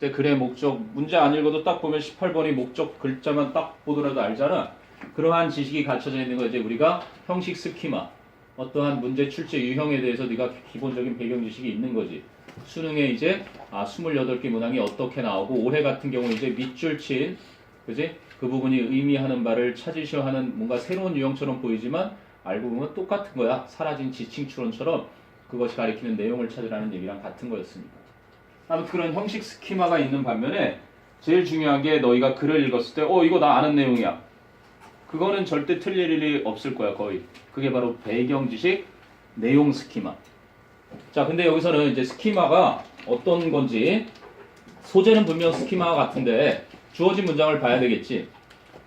때 글의 목적 문제 안 읽어도 딱 보면 18번이 목적 글자만 딱 보더라도 알잖아. 그러한 지식이 갖춰져 있는 거 이제 우리가 형식 스키마 어떠한 문제 출제 유형에 대해서 네가 기본적인 배경 지식이 있는 거지. 수능에 이제 28개 문항이 어떻게 나오고 올해 같은 경우 이제 밑줄 친 그지? 그 부분이 의미하는 바를 찾으셔 하는 뭔가 새로운 유형처럼 보이지만 알고 보면 똑같은 거야. 사라진 지칭 추론처럼 그것이 가리키는 내용을 찾으라는 얘기랑 같은 거였습니다. 아무튼 그런 형식 스키마가 있는 반면에 제일 중요한 게 너희가 글을 읽었을 때 이거 나 아는 내용이야. 그거는 절대 틀릴 일이 없을 거야 거의. 그게 바로 배경 지식, 내용 스키마. 자 근데 여기서는 이제 스키마가 어떤 건지 소재는 분명 스키마 같은데 주어진 문장을 봐야 되겠지.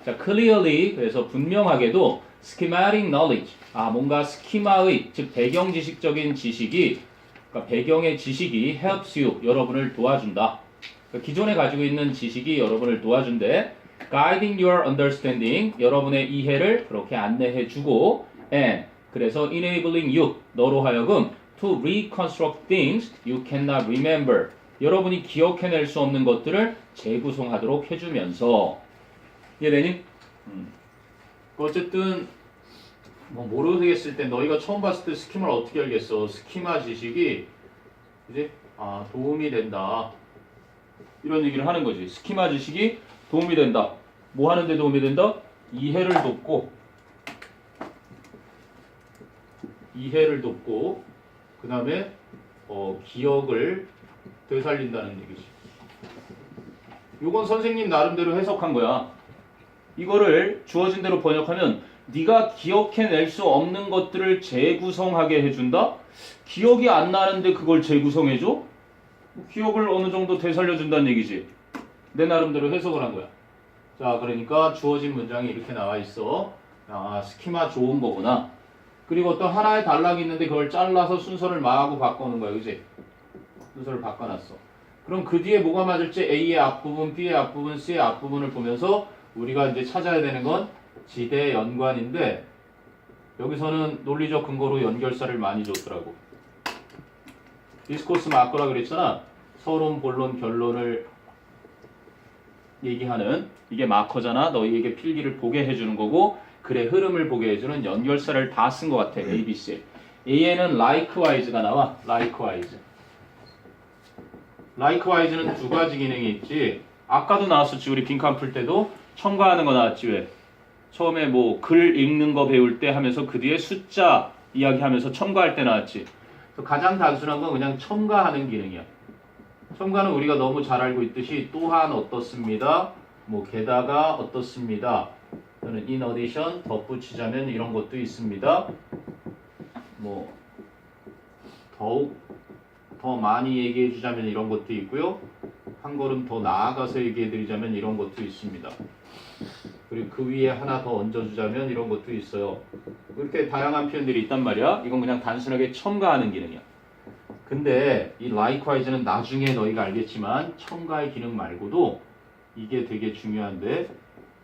자, clearly 그래서 분명하게도 schematic knowledge 뭔가 스키마의 즉 배경 지식적인 지식이 그러니까 배경의 지식이 helps you 여러분을 도와준다. 그러니까 기존에 가지고 있는 지식이 여러분을 도와준대. guiding your understanding 여러분의 이해를 그렇게 안내해주고 and 그래서 enabling you 너로 하여금 to reconstruct things you cannot remember 여러분이 기억해낼 수 없는 것들을 재구성하도록 해주면서 이해되니? 어쨌든 뭐 모르겠을 때 너희가 처음 봤을 때 스키마를 어떻게 알겠어? 스키마 지식이 이제 도움이 된다 이런 얘기를 하는 거지. 스키마 지식이 도움이 된다. 뭐 하는데 도움이 된다? 이해를 돕고 그 다음에 기억을 되살린다는 얘기지. 요건 선생님 나름대로 해석한 거야. 이거를 주어진 대로 번역하면 네가 기억해낼 수 없는 것들을 재구성하게 해준다? 기억이 안 나는데 그걸 재구성해줘? 기억을 어느 정도 되살려준다는 얘기지. 내 나름대로 해석을 한 거야. 자, 그러니까 주어진 문장이 이렇게 나와 있어. 스키마 좋은 거구나. 그리고 어떤 하나의 단락이 있는데 그걸 잘라서 순서를 마구 바꿔놓은 거야. 그지? 순서를 바꿔놨어. 그럼 그 뒤에 뭐가 맞을지 A의 앞부분, B의 앞부분, C의 앞부분을 보면서 우리가 이제 찾아야 되는 건 지대 연관인데 여기서는 논리적 근거로 연결사를 많이 줬더라고. 디스코스 마커라 그랬잖아. 서론, 본론, 결론을 얘기하는 이게 마커잖아. 너희에게 필기를 보게 해주는 거고 글의 흐름을 보게 해주는 연결사를 다 쓴 것 같아. A, B, C. A에는 likewise가 나와. likewise는 두 가지 기능이 있지. 아까도 나왔었지. 우리 빈칸 풀 때도 첨가하는 거 나왔지. 왜? 처음에 뭐 글 읽는 거 배울 때 하면서 그 뒤에 숫자 이야기하면서 첨가할 때 나왔지. 가장 단순한 건 그냥 첨가하는 기능이야. 첨가는 우리가 너무 잘 알고 있듯이 또한 어떻습니다. 뭐 게다가 어떻습니다. 또는 in addition 덧붙이자면 이런 것도 있습니다. 뭐 더욱 더 많이 얘기해 주자면 이런 것도 있고요. 한 걸음 더 나아가서 얘기해 드리자면 이런 것도 있습니다. 그리고 그 위에 하나 더 얹어주자면 이런 것도 있어요. 이렇게 다양한 표현들이 있단 말이야. 이건 그냥 단순하게 첨가하는 기능이야. 근데 이 likewise는 나중에 너희가 알겠지만 첨가의 기능 말고도 이게 되게 중요한데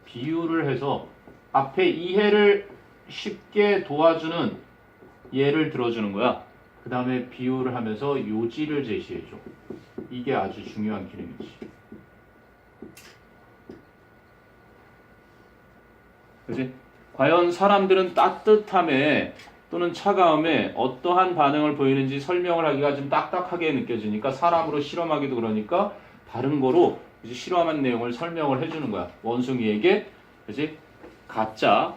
비유를 해서 앞에 이해를 쉽게 도와주는 예를 들어주는 거야. 그 다음에 비유를 하면서 요지를 제시해줘. 이게 아주 중요한 기능이지. 그치? 과연 사람들은 따뜻함에 또는 차가움에 어떠한 반응을 보이는지 설명을 하기가 좀 딱딱하게 느껴지니까 사람으로 실험하기도 그러니까 다른 거로 이제 실험한 내용을 설명을 해주는 거야. 원숭이에게 그치? 가짜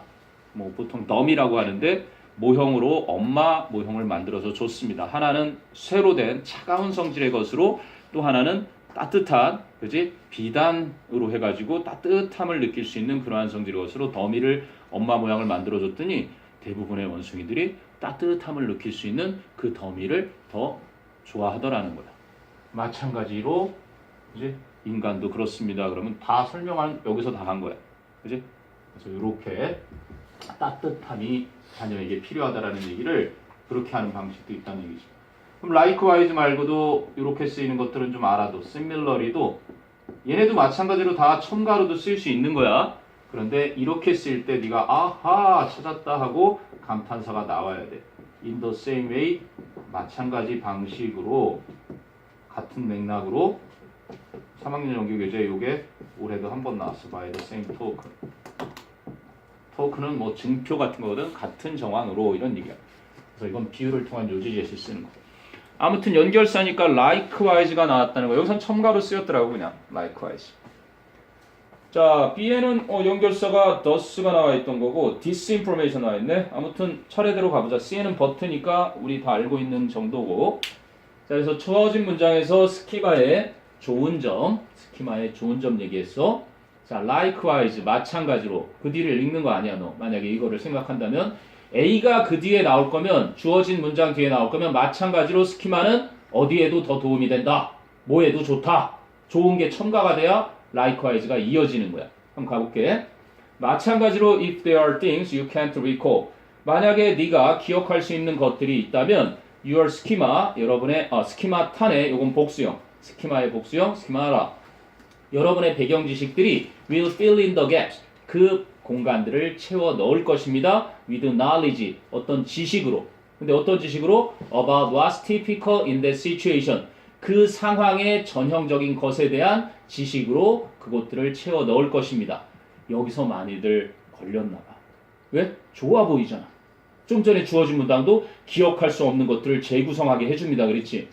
뭐 보통 덤이라고 하는데 모형으로 엄마 모형을 만들어서 줬습니다. 하나는 쇠로 된 차가운 성질의 것으로 또 하나는 따뜻한 그지 비단으로 해가지고 따뜻함을 느낄 수 있는 그러한 성질의 것으로 더미를 엄마 모양을 만들어 줬더니 대부분의 원숭이들이 따뜻함을 느낄 수 있는 그 더미를 더 좋아하더라는 거야. 마찬가지로 이제 인간도 그렇습니다. 그러면 다 설명한 여기서 다 한 거야. 그지? 그래서 이렇게 따뜻함이 자녀에게 필요하다라는 얘기를 그렇게 하는 방식도 있다는 얘기죠. 그럼 likewise 말고도 이렇게 쓰이는 것들은 좀 알아도 similarly도 얘네도 마찬가지로 다 첨가로도 쓸 수 있는 거야. 그런데 이렇게 쓸 때 네가 아하 찾았다 하고 감탄사가 나와야 돼. In the same way 마찬가지 방식으로 같은 맥락으로 3학년 연기교재 요게 올해도 한 번 나왔어. by the same token. 토큰은 뭐 증표 같은 거거든. 같은 정황으로 이런 얘기야. 그래서 이건 비유를 통한 요지 제시 쓰는 거. 아무튼 연결사니까 likewise가 나왔다는 거. 여기선 첨가로 쓰였더라고 그냥 likewise. 자, B에는 연결사가 thus가 나와 있던 거고 disinformation 나와 있네. 아무튼 차례대로 가보자. C에는 but니까 우리 다 알고 있는 정도고. 자, 그래서 주어진 문장에서 스키마의 좋은 점 얘기했어. 자, likewise 마찬가지로 그 뒤를 읽는 거 아니야 너. 만약에 이거를 생각한다면 A가 그 뒤에 나올 거면 주어진 문장 뒤에 나올 거면 마찬가지로 스키마는 어디에도 더 도움이 된다. 뭐에도 좋다. 좋은 게 첨가가 돼야 likewise가 이어지는 거야. 한번 가볼게. 마찬가지로 if there are things you can't recall. 만약에 네가 기억할 수 있는 것들이 있다면 your schema, 여러분의 스키마 탄의 요건 복수형. 스키마의 복수형, 스키마라. 여러분의 배경 지식들이 will fill in the gaps. 그 공간들을 채워 넣을 것입니다. with knowledge. 어떤 지식으로. 근데 어떤 지식으로? about what's typical in that situation. 그 상황의 전형적인 것에 대한 지식으로 그것들을 채워 넣을 것입니다. 여기서 많이들 걸렸나 봐. 왜? 좋아 보이잖아. 좀 전에 주어진 문장도 기억할 수 없는 것들을 재구성하게 해줍니다. 그렇지?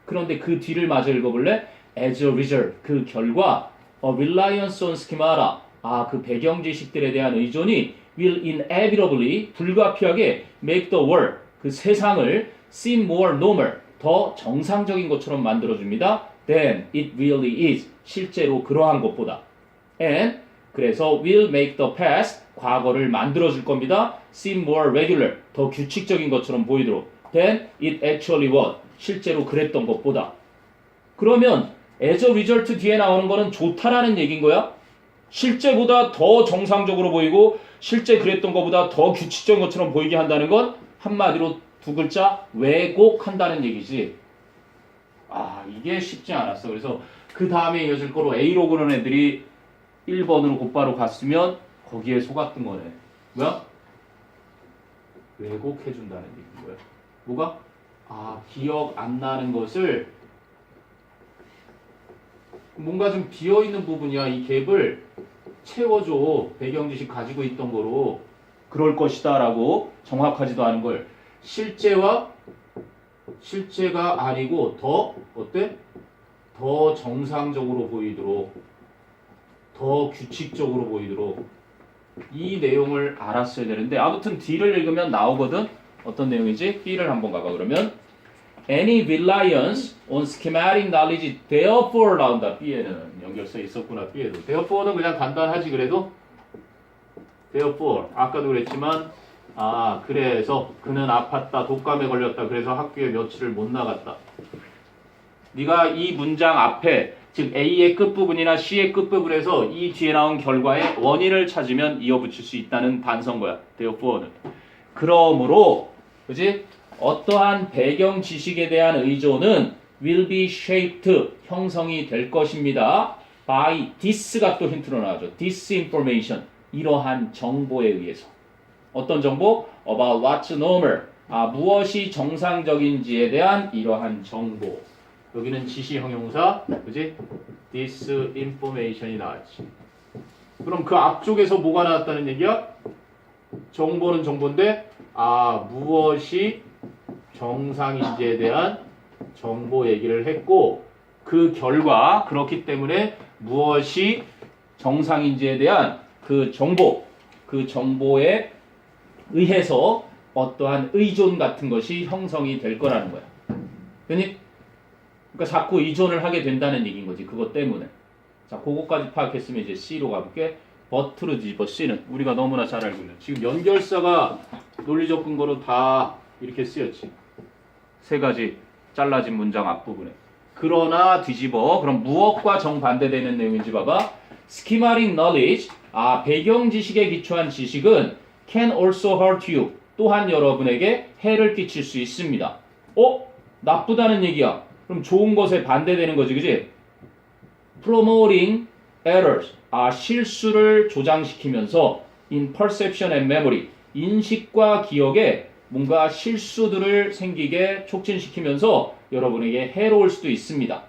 그런데 그 뒤를 마저 읽어볼래? As a result, 그 결과 a reliance on schemata, 그 배경 지식들에 대한 의존이 will inevitably, 불가피하게 make the world, 그 세상을 seem more normal, 더 정상적인 것처럼 만들어줍니다. Than it really is, 실제로 그러한 것보다. And, 그래서 will make the past, 과거를 만들어줄 겁니다. seem more regular, 더 규칙적인 것처럼 보이도록. Than it actually was, 실제로 그랬던 것보다. 그러면 as a result 뒤에 나오는 거는 좋다라는 얘기인 거야. 실제보다 더 정상적으로 보이고 실제 그랬던 것보다 더 규칙적인 것처럼 보이게 한다는 건 한마디로 두 글자 왜곡한다는 얘기지. 이게 쉽지 않았어. 그래서 그 다음에 이어질 거로 A로 그런 애들이 1번으로 곧바로 갔으면 거기에 속았던 거네. 뭐야? 왜곡해준다는 얘기인 거야. 뭐가? 기억 안 나는 것을 뭔가 좀 비어있는 부분이야. 이 갭을 채워줘. 배경 지식 가지고 있던 거로 그럴 것이다 라고 정확하지도 않은 걸 실제가 아니고 더 어때? 더 정상적으로 보이도록, 더 규칙적으로 보이도록 이 내용을 알았어야 되는데 아무튼 D를 읽으면 나오거든. 어떤 내용이지? B를 한번 가봐. 그러면 Any reliance on schematic knowledge therefore 나온다. B에는 연결사 있었구나. B에도 therefore는 그냥 간단하지. 그래도 therefore 아까도 그랬지만 그래서 그는 아팠다. 독감에 걸렸다. 그래서 학교에 며칠을 못 나갔다. 네가 이 문장 앞에 즉 A의 끝부분이나 C의 끝부분에서 이 뒤에 나온 결과의 원인을 찾으면 이어붙일 수 있다는 단서인 therefore는. 그러므로 그지? 어떠한 배경 지식에 대한 의존은 will be shaped, 형성이 될 것입니다. by this가 또 힌트로 나와죠. disinformation, 이러한 정보에 의해서. 어떤 정보? about what's normal, 무엇이 정상적인지에 대한 이러한 정보. 여기는 지시 형용사, 그지? disinformation이 나왔지. 그럼 그 앞쪽에서 뭐가 나왔다는 얘기야? 정보는 정보인데, 무엇이 정상인지에 대한 정보 얘기를 했고 그 결과 그렇기 때문에 무엇이 정상인지에 대한 그 정보에 의해서 어떠한 의존 같은 것이 형성이 될 거라는 거야. 그러니까 자꾸 의존을 하게 된다는 얘기인 거지. 그것 때문에. 자, 그거까지 파악했으면 이제 C로 가볼게. but로 뒤집어. C는 우리가 너무나 잘 알고 있는. 지금 연결사가 논리적 근거로 다 이렇게 쓰였지. 세 가지 잘라진 문장 앞부분에. 그러나 뒤집어. 그럼 무엇과 정반대되는 내용인지 봐봐. schematic knowledge, 배경 지식에 기초한 지식은 can also hurt you. 또한 여러분에게 해를 끼칠 수 있습니다. 나쁘다는 얘기야. 그럼 좋은 것에 반대되는 거지, 그지? promoting errors, 실수를 조장시키면서 in perception and memory, 인식과 기억에 뭔가 실수들을 생기게 촉진시키면서 여러분에게 해로울 수도 있습니다.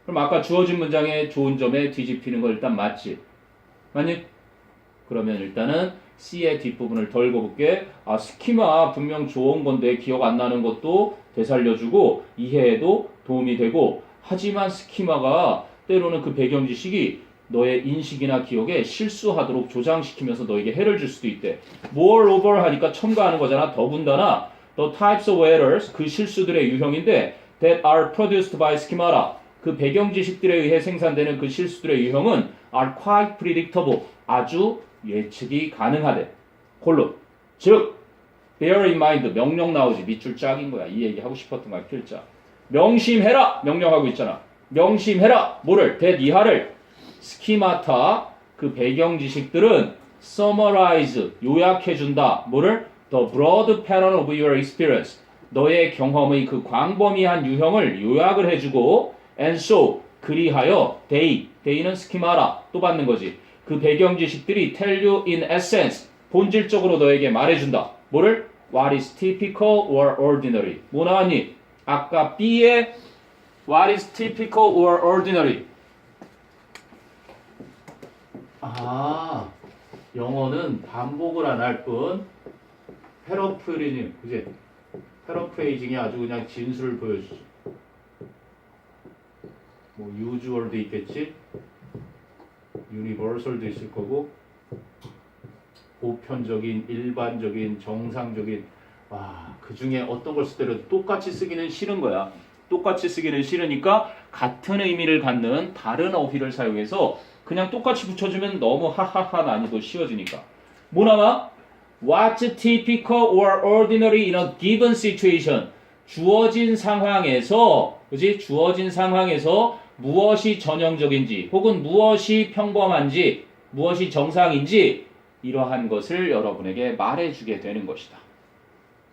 그럼 아까 주어진 문장의 좋은 점에 뒤집히는 거 일단 맞지? 맞니? 그러면 일단은 C의 뒷부분을 더 읽어볼게. 아, 스키마 분명 좋은 건데 기억 안 나는 것도 되살려주고 이해에도 도움이 되고, 하지만 스키마가 때로는 그 배경 지식이 너의 인식이나 기억에 실수하도록 조장시키면서 너에게 해를 줄 수도 있대. moreover 하니까 첨가하는 거잖아. 더군다나 the types of errors, 그 실수들의 유형인데 that are produced by schemata, 그 배경 지식들에 의해 생산되는 그 실수들의 유형은 are quite predictable, 아주 예측이 가능하대. 콜론. 즉, bear in mind, 명령 나오지. 밑줄 짝인 거야. 이 얘기 하고 싶었던 거야. 필자. 명심해라! 명령하고 있잖아. 명심해라! 뭐를? that 이하를. 스키마타, 그 배경 지식들은 summarize, 요약해준다. 뭐를? the broad pattern of your experience, 너의 경험의 그 광범위한 유형을 요약을 해주고, and so, 그리하여 they는 스키마라, 또 받는 거지. 그 배경 지식들이 tell you in essence, 본질적으로 너에게 말해준다. 뭐를? What is typical or ordinary. 뭐 나왔니? 아까 B의 What is typical or ordinary. 아, 영어는 반복을 안 할 뿐 패러프레이징, 그지? 패러프레이징이 아주 그냥 진술을 보여주죠. 뭐 usual도 있겠지, universal도 있을 거고, 보편적인, 일반적인, 정상적인, 와, 그 중에 어떤 걸 쓰더라도 똑같이 쓰기는 싫은 거야. 똑같이 쓰기는 싫으니까 같은 의미를 갖는 다른 어휘를 사용해서 그냥 똑같이 붙여주면 너무 하하하 난이도 쉬워지니까. 뭐 나와? What's typical or ordinary in a given situation? 주어진 상황에서, 그지? 주어진 상황에서 무엇이 전형적인지, 혹은 무엇이 평범한지, 무엇이 정상인지, 이러한 것을 여러분에게 말해주게 되는 것이다.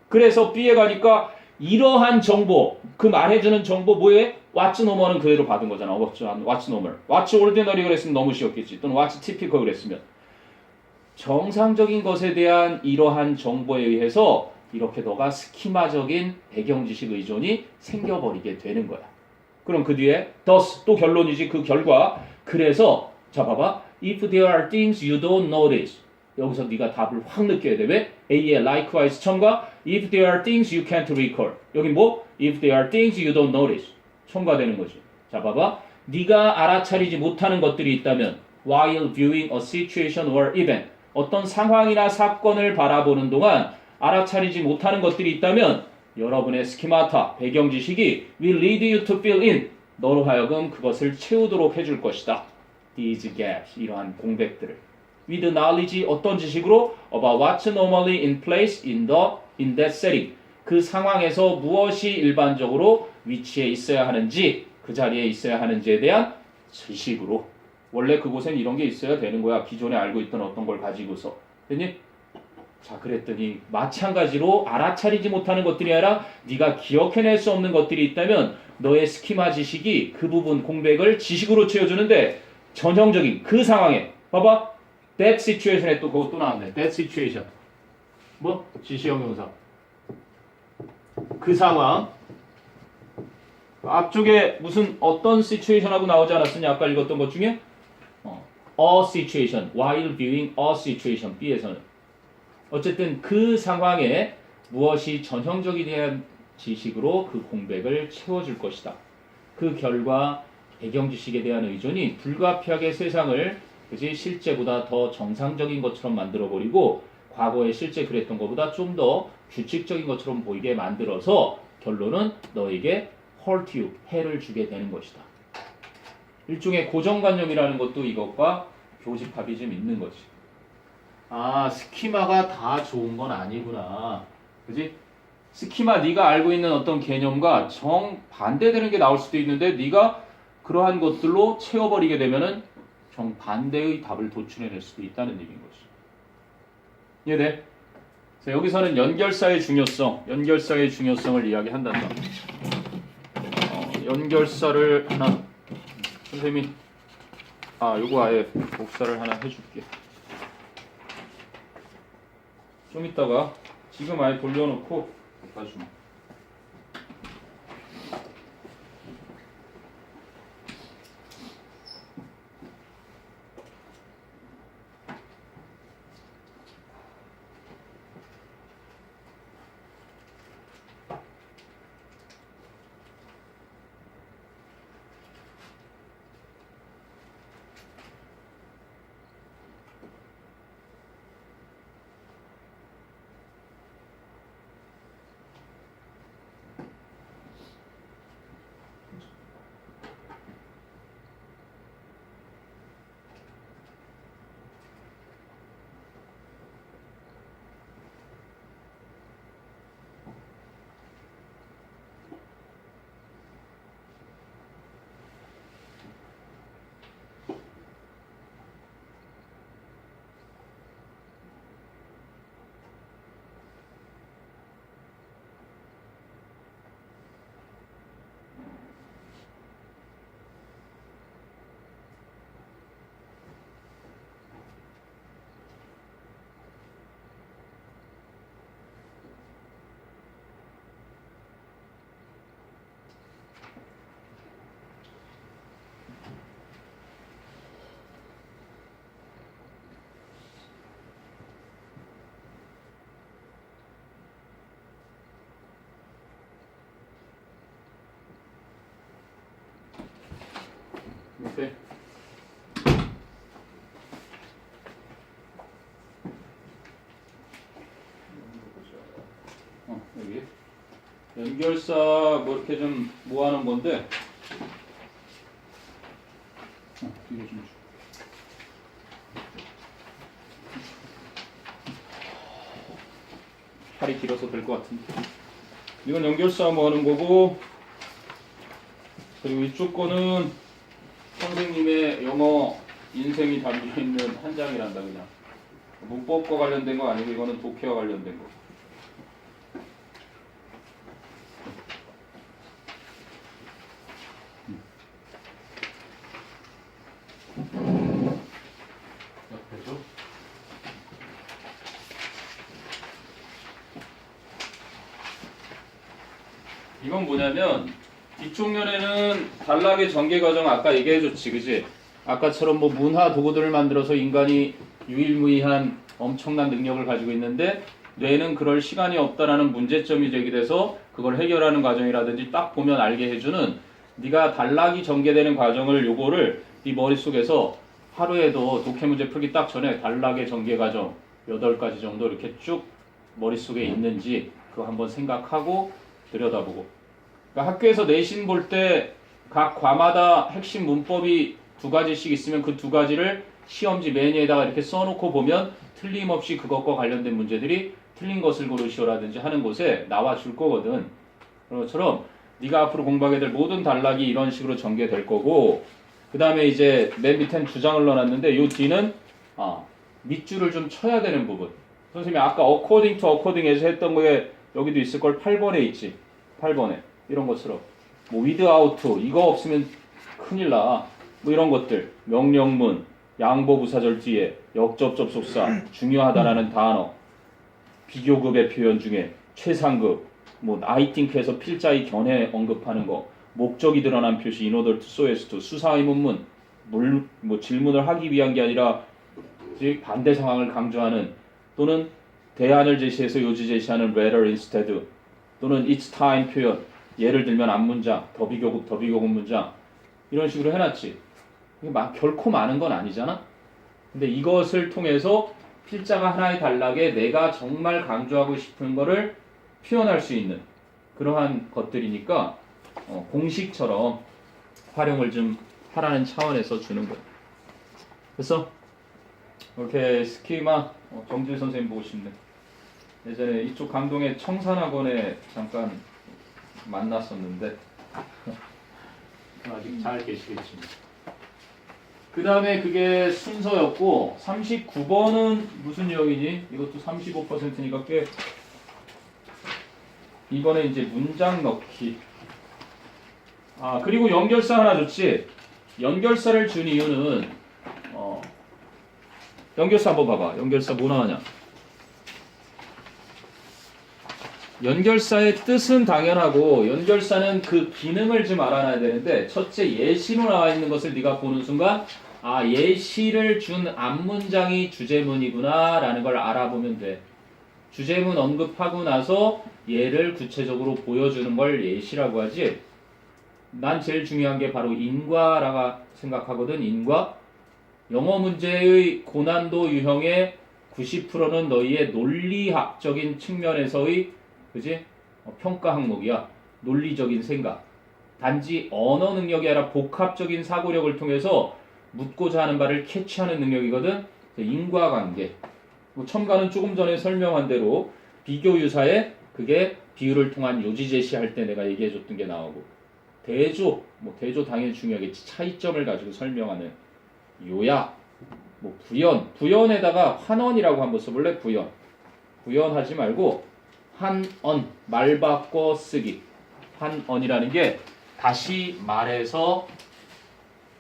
그래서 B에 가니까 이러한 정보, 그 말해주는 정보 뭐에? What's normal은 그대로 받은 거잖아. What's normal. What's ordinary 그랬으면 너무 쉬웠겠지. 또는 What's typical 그랬으면. 정상적인 것에 대한 이러한 정보에 의해서 이렇게 너가 스키마적인 배경 지식 의존이 생겨버리게 되는 거야. 그럼 그 뒤에 thus, 또 결론이지. 그 결과. 그래서 자 봐봐. If there are things you don't notice. 여기서 네가 답을 확 느껴야 돼. 왜? A의 likewise 첨가. If there are things you can't recall. 여기 뭐? If there are things you don't notice. 첨가되는 거지. 자 봐봐. 네가 알아차리지 못하는 것들이 있다면 while viewing a situation or event. 어떤 상황이나 사건을 바라보는 동안 알아차리지 못하는 것들이 있다면 여러분의 스키마타, 배경 지식이 will lead you to fill in. 너로 하여금 그것을 채우도록 해줄 것이다. These gaps, 이러한 공백들을. With knowledge, 어떤 지식으로? About what's normally in place in that setting. 그 상황에서 무엇이 일반적으로 위치에 있어야 하는지, 그 자리에 있어야 하는지에 대한 지식으로. 원래 그곳엔 이런 게 있어야 되는 거야. 기존에 알고 있던 어떤 걸 가지고서. 됐니? 자, 그랬더니 마찬가지로 알아차리지 못하는 것들이 아니라 네가 기억해낼 수 없는 것들이 있다면 너의 스키마 지식이 그 부분 공백을 지식으로 채워주는데 전형적인 그 상황에 봐봐. That situation에 또 그것도 나왔네. That situation. 뭐? 지시형용사. 그 상황. 앞쪽에 무슨 어떤 situation하고 나오지 않았으냐? 아까 읽었던 것 중에? A situation. While viewing a situation. B에서는. 어쨌든 그 상황에 무엇이 전형적인 대한 지식으로 그 공백을 채워줄 것이다. 그 결과 배경 지식에 대한 의존이 불가피하게 세상을 그지 실제보다 더 정상적인 것처럼 만들어버리고 과거에 실제 그랬던 것보다 좀 더 규칙적인 것처럼 보이게 만들어서 결론은 너에게 hurt you, 해를 주게 되는 것이다. 일종의 고정관념이라는 것도 이것과 교집합이 좀 있는 거지. 아, 스키마가 다 좋은 건 아니구나. 그지? 스키마 네가 알고 있는 어떤 개념과 정반대되는 게 나올 수도 있는데 네가 그러한 것들로 채워버리게 되면은 정반대의 답을 도출해낼 수도 있다는 얘기인 거지. 이해돼? 자, 여기서는 연결사의 중요성을 이야기한단다. 연결사를 하나, 선생님이 요거 아예 복사를 하나 해줄게. 좀 이따가 지금 아예 돌려놓고 가주마. 오케이. 여기 연결사 뭐 이렇게 좀 모아놓은 건데 이거 좀 줘. 팔이 길어서 될 것 같은데 이건 연결사 모아놓은 거고 그리고 이쪽 거는 선생님의 영어 인생이 담겨있는 한 장이란다 그냥 문법과 관련된 거 아니고 이거는 독해와 관련된 거 옆에죠? 이건 뭐냐면 이쪽 면에는 단락의 전개 과정 아까 얘기해줬지 그지? 아까처럼 뭐 문화 도구들을 만들어서 인간이 유일무이한 엄청난 능력을 가지고 있는데 뇌는 그럴 시간이 없다라는 문제점이 제기돼서 그걸 해결하는 과정이라든지 딱 보면 알게 해주는 네가 단락이 전개되는 과정을 요거를 네 머릿속에서 하루에도 독해 문제 풀기 딱 전에 단락의 전개 과정 8가지 정도 이렇게 쭉 머릿속에 있는지 그거 한번 생각하고 들여다보고 그러니까 학교에서 내신 볼 때 각 과마다 핵심 문법이 2가지씩 있으면 그 2가지를 시험지 메뉴에다가 이렇게 써놓고 보면 틀림없이 그것과 관련된 문제들이 틀린 것을 고르시오라든지 하는 곳에 나와줄 거거든. 그런 것처럼 네가 앞으로 공부하게 될 모든 단락이 이런 식으로 전개될 거고 그 다음에 이제 맨 밑엔 2장을 넣어놨는데 요 뒤는 밑줄을 좀 쳐야 되는 부분. 선생님이 아까 according to according에서 했던 거에 여기도 있을 걸 8번에 있지. 8번에 이런 것처럼 뭐 without 이거 없으면 큰일 나. 뭐 이런 것들 명령문 양보부사절 뒤에 역접접속사 중요하다라는 단어 비교급의 표현 중에 최상급 뭐 I think에서 필자의 견해 언급하는 거 목적이 드러난 표시 in order to so as to 수사 의문문 뭐 질문을 하기 위한 게 아니라 반대 상황을 강조하는 또는 대안을 제시해서 요지 제시하는 rather instead 또는 it's time 표현 예를 들면 앞문장 더비교급 문장 이런 식으로 해놨지. 이게 결코 많은 건 아니잖아. 근데 이것을 통해서 필자가 하나의 단락에 내가 정말 강조하고 싶은 거를 표현할 수 있는 그러한 것들이니까 공식처럼 활용을 좀 하라는 차원에서 주는 거예요. 그래서 이렇게 스키마 정질 선생님 보고 싶네. 예전에 이쪽 강동의 청산학원에 잠깐 만났었는데 아직 잘 계시겠지. 그 다음에 그게 순서였고 39번은 무슨 유형이니? 이것도 35%니까 꽤 이번에 이제 문장 넣기 그리고 연결사 하나 줬지. 연결사를 준 이유는 연결사 한번 봐봐. 연결사 뭐 나오냐? 연결사의 뜻은 당연하고 연결사는 그 기능을 좀 알아놔야 되는데 첫째 예시로 나와 있는 것을 네가 보는 순간 예시를 준 앞문장이 주제문이구나 라는 걸 알아보면 돼. 주제문 언급하고 나서 얘를 구체적으로 보여주는 걸 예시라고 하지. 난 제일 중요한 게 바로 인과라고 생각하거든. 인과. 영어 문제의 고난도 유형의 90%는 너희의 논리학적인 측면에서의 그지? 평가 항목이야. 논리적인 생각. 단지 언어 능력이 아니라 복합적인 사고력을 통해서 묻고자 하는 바를 캐치하는 능력이거든. 인과관계. 첨가는 조금 전에 설명한 대로 비교유사에 그게 비유를 통한 요지 제시할 때 내가 얘기해줬던 게 나오고 대조, 대조 당연히 중요하겠지. 차이점을 가지고 설명하는 요약, 부연에다가 환언이라고 한번 써볼래? 부연하지 말고 한언, 말 바꿔 쓰기. 한언이라는 게 다시 말해서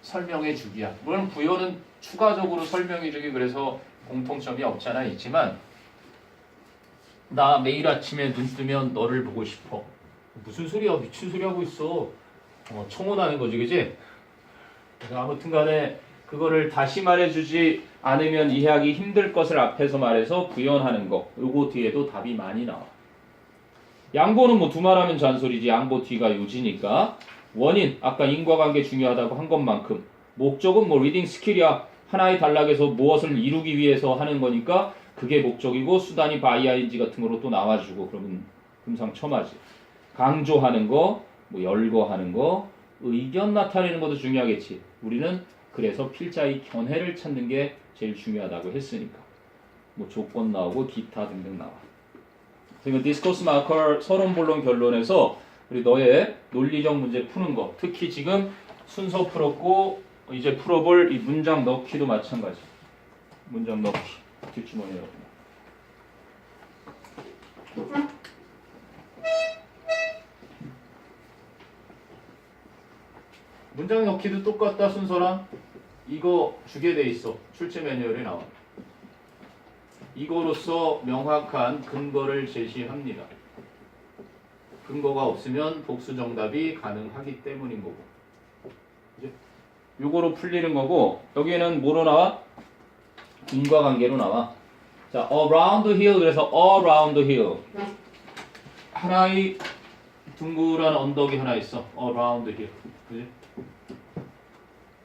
설명해 주기야. 물론 부연은 추가적으로 설명해 주기 그래서 공통점이 없잖아. 있지만 나 매일 아침에 눈 뜨면 너를 보고 싶어. 무슨 소리야? 미친 소리 하고 있어. 청혼하는 거지, 그지? 아무튼 간에 그거를 다시 말해주지 않으면 이해하기 힘들 것을 앞에서 말해서 부연하는 거. 요거 뒤에도 답이 많이 나와. 양보는 두말하면 잔소리지. 양보 뒤가 요지니까. 원인, 아까 인과관계 중요하다고 한 것만큼 목적은 뭐 리딩 스킬이야. 하나의 단락에서 무엇을 이루기 위해서 하는 거니까 그게 목적이고 수단이 by ing 같은 거로 또 나와주고 그러면 금상첨화지. 강조하는 거, 뭐 열거하는 거, 의견 나타내는 것도 중요하겠지. 우리는 그래서 필자의 견해를 찾는 게 제일 중요하다고 했으니까. 뭐 조건 나오고 기타 등등 나와. 그리고 디스코스 마커 서론 본론 결론에서 우리 너의 논리적 문제 푸는 거, 특히 지금 순서 풀었고 이제 풀어볼 이 문장 넣기도 마찬가지. 문장 넣기 뒷주머니에 넣고. 문장 넣기도 똑같다 순서랑 이거 주게 돼 있어. 출제 매뉴얼에 나와. 이거로서 명확한 근거를 제시합니다. 근거가 없으면 복수 정답이 가능하기 때문인 거고. 그치? 요거로 풀리는 거고 여기에는 뭐로 나와? 인과관계로 나와. 자, around the hill 그래서 around the hill. 하나의 둥그란 언덕이 하나 있어. around the hill. 그치?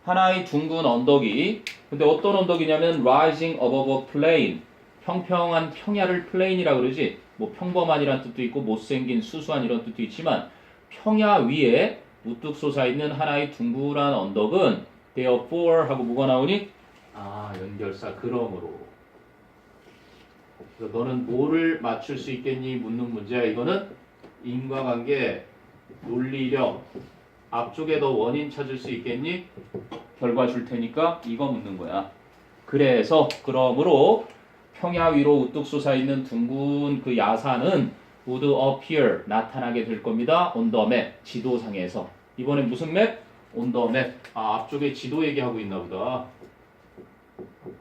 하나의 둥근 언덕이 근데 어떤 언덕이냐면 rising above a plain 평평한 평야를 플레인이라 그러지 뭐 평범한이란 뜻도 있고 못생긴 수수한 이런 뜻도 있지만 평야 위에 우뚝 솟아있는 하나의 둥그란 언덕은 therefore 하고 뭐가 나오니? 아 연결사 그러므로 그래서 너는 뭐를 맞출 수 있겠니? 묻는 문제야. 이거는 인과관계 논리력 앞쪽에 너 원인 찾을 수 있겠니? 결과 줄 테니까 이거 묻는 거야. 그래서 그러므로 평야 위로 우뚝 솟아있는 둥근 그 야산은 would appear 나타나게 될 겁니다. on the map 지도상에서. 이번엔 무슨 맵? on the map. 아 앞쪽에 지도 얘기하고 있나 보다.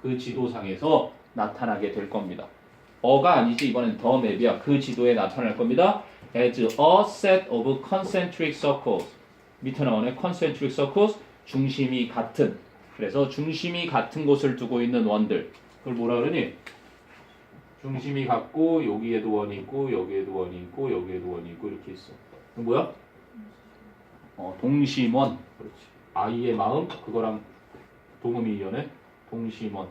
그 지도상에서 나타나게 될 겁니다. 어가 아니지 이번엔 the map이야. 그 지도에 나타날 겁니다. as a set of concentric circles. 밑에 나오네. concentric circles 중심이 같은. 그래서 중심이 같은 곳을 두고 있는 원들. 그걸 뭐라 그러니? 중심이 같고 여기에도 원이 있고 여기에도 원이 있고 여기에도 원이 있고 이렇게 있어. 그럼 뭐야? 동심원. 그렇지. 아이의 마음 그거랑 동음이 이연해. 동심원.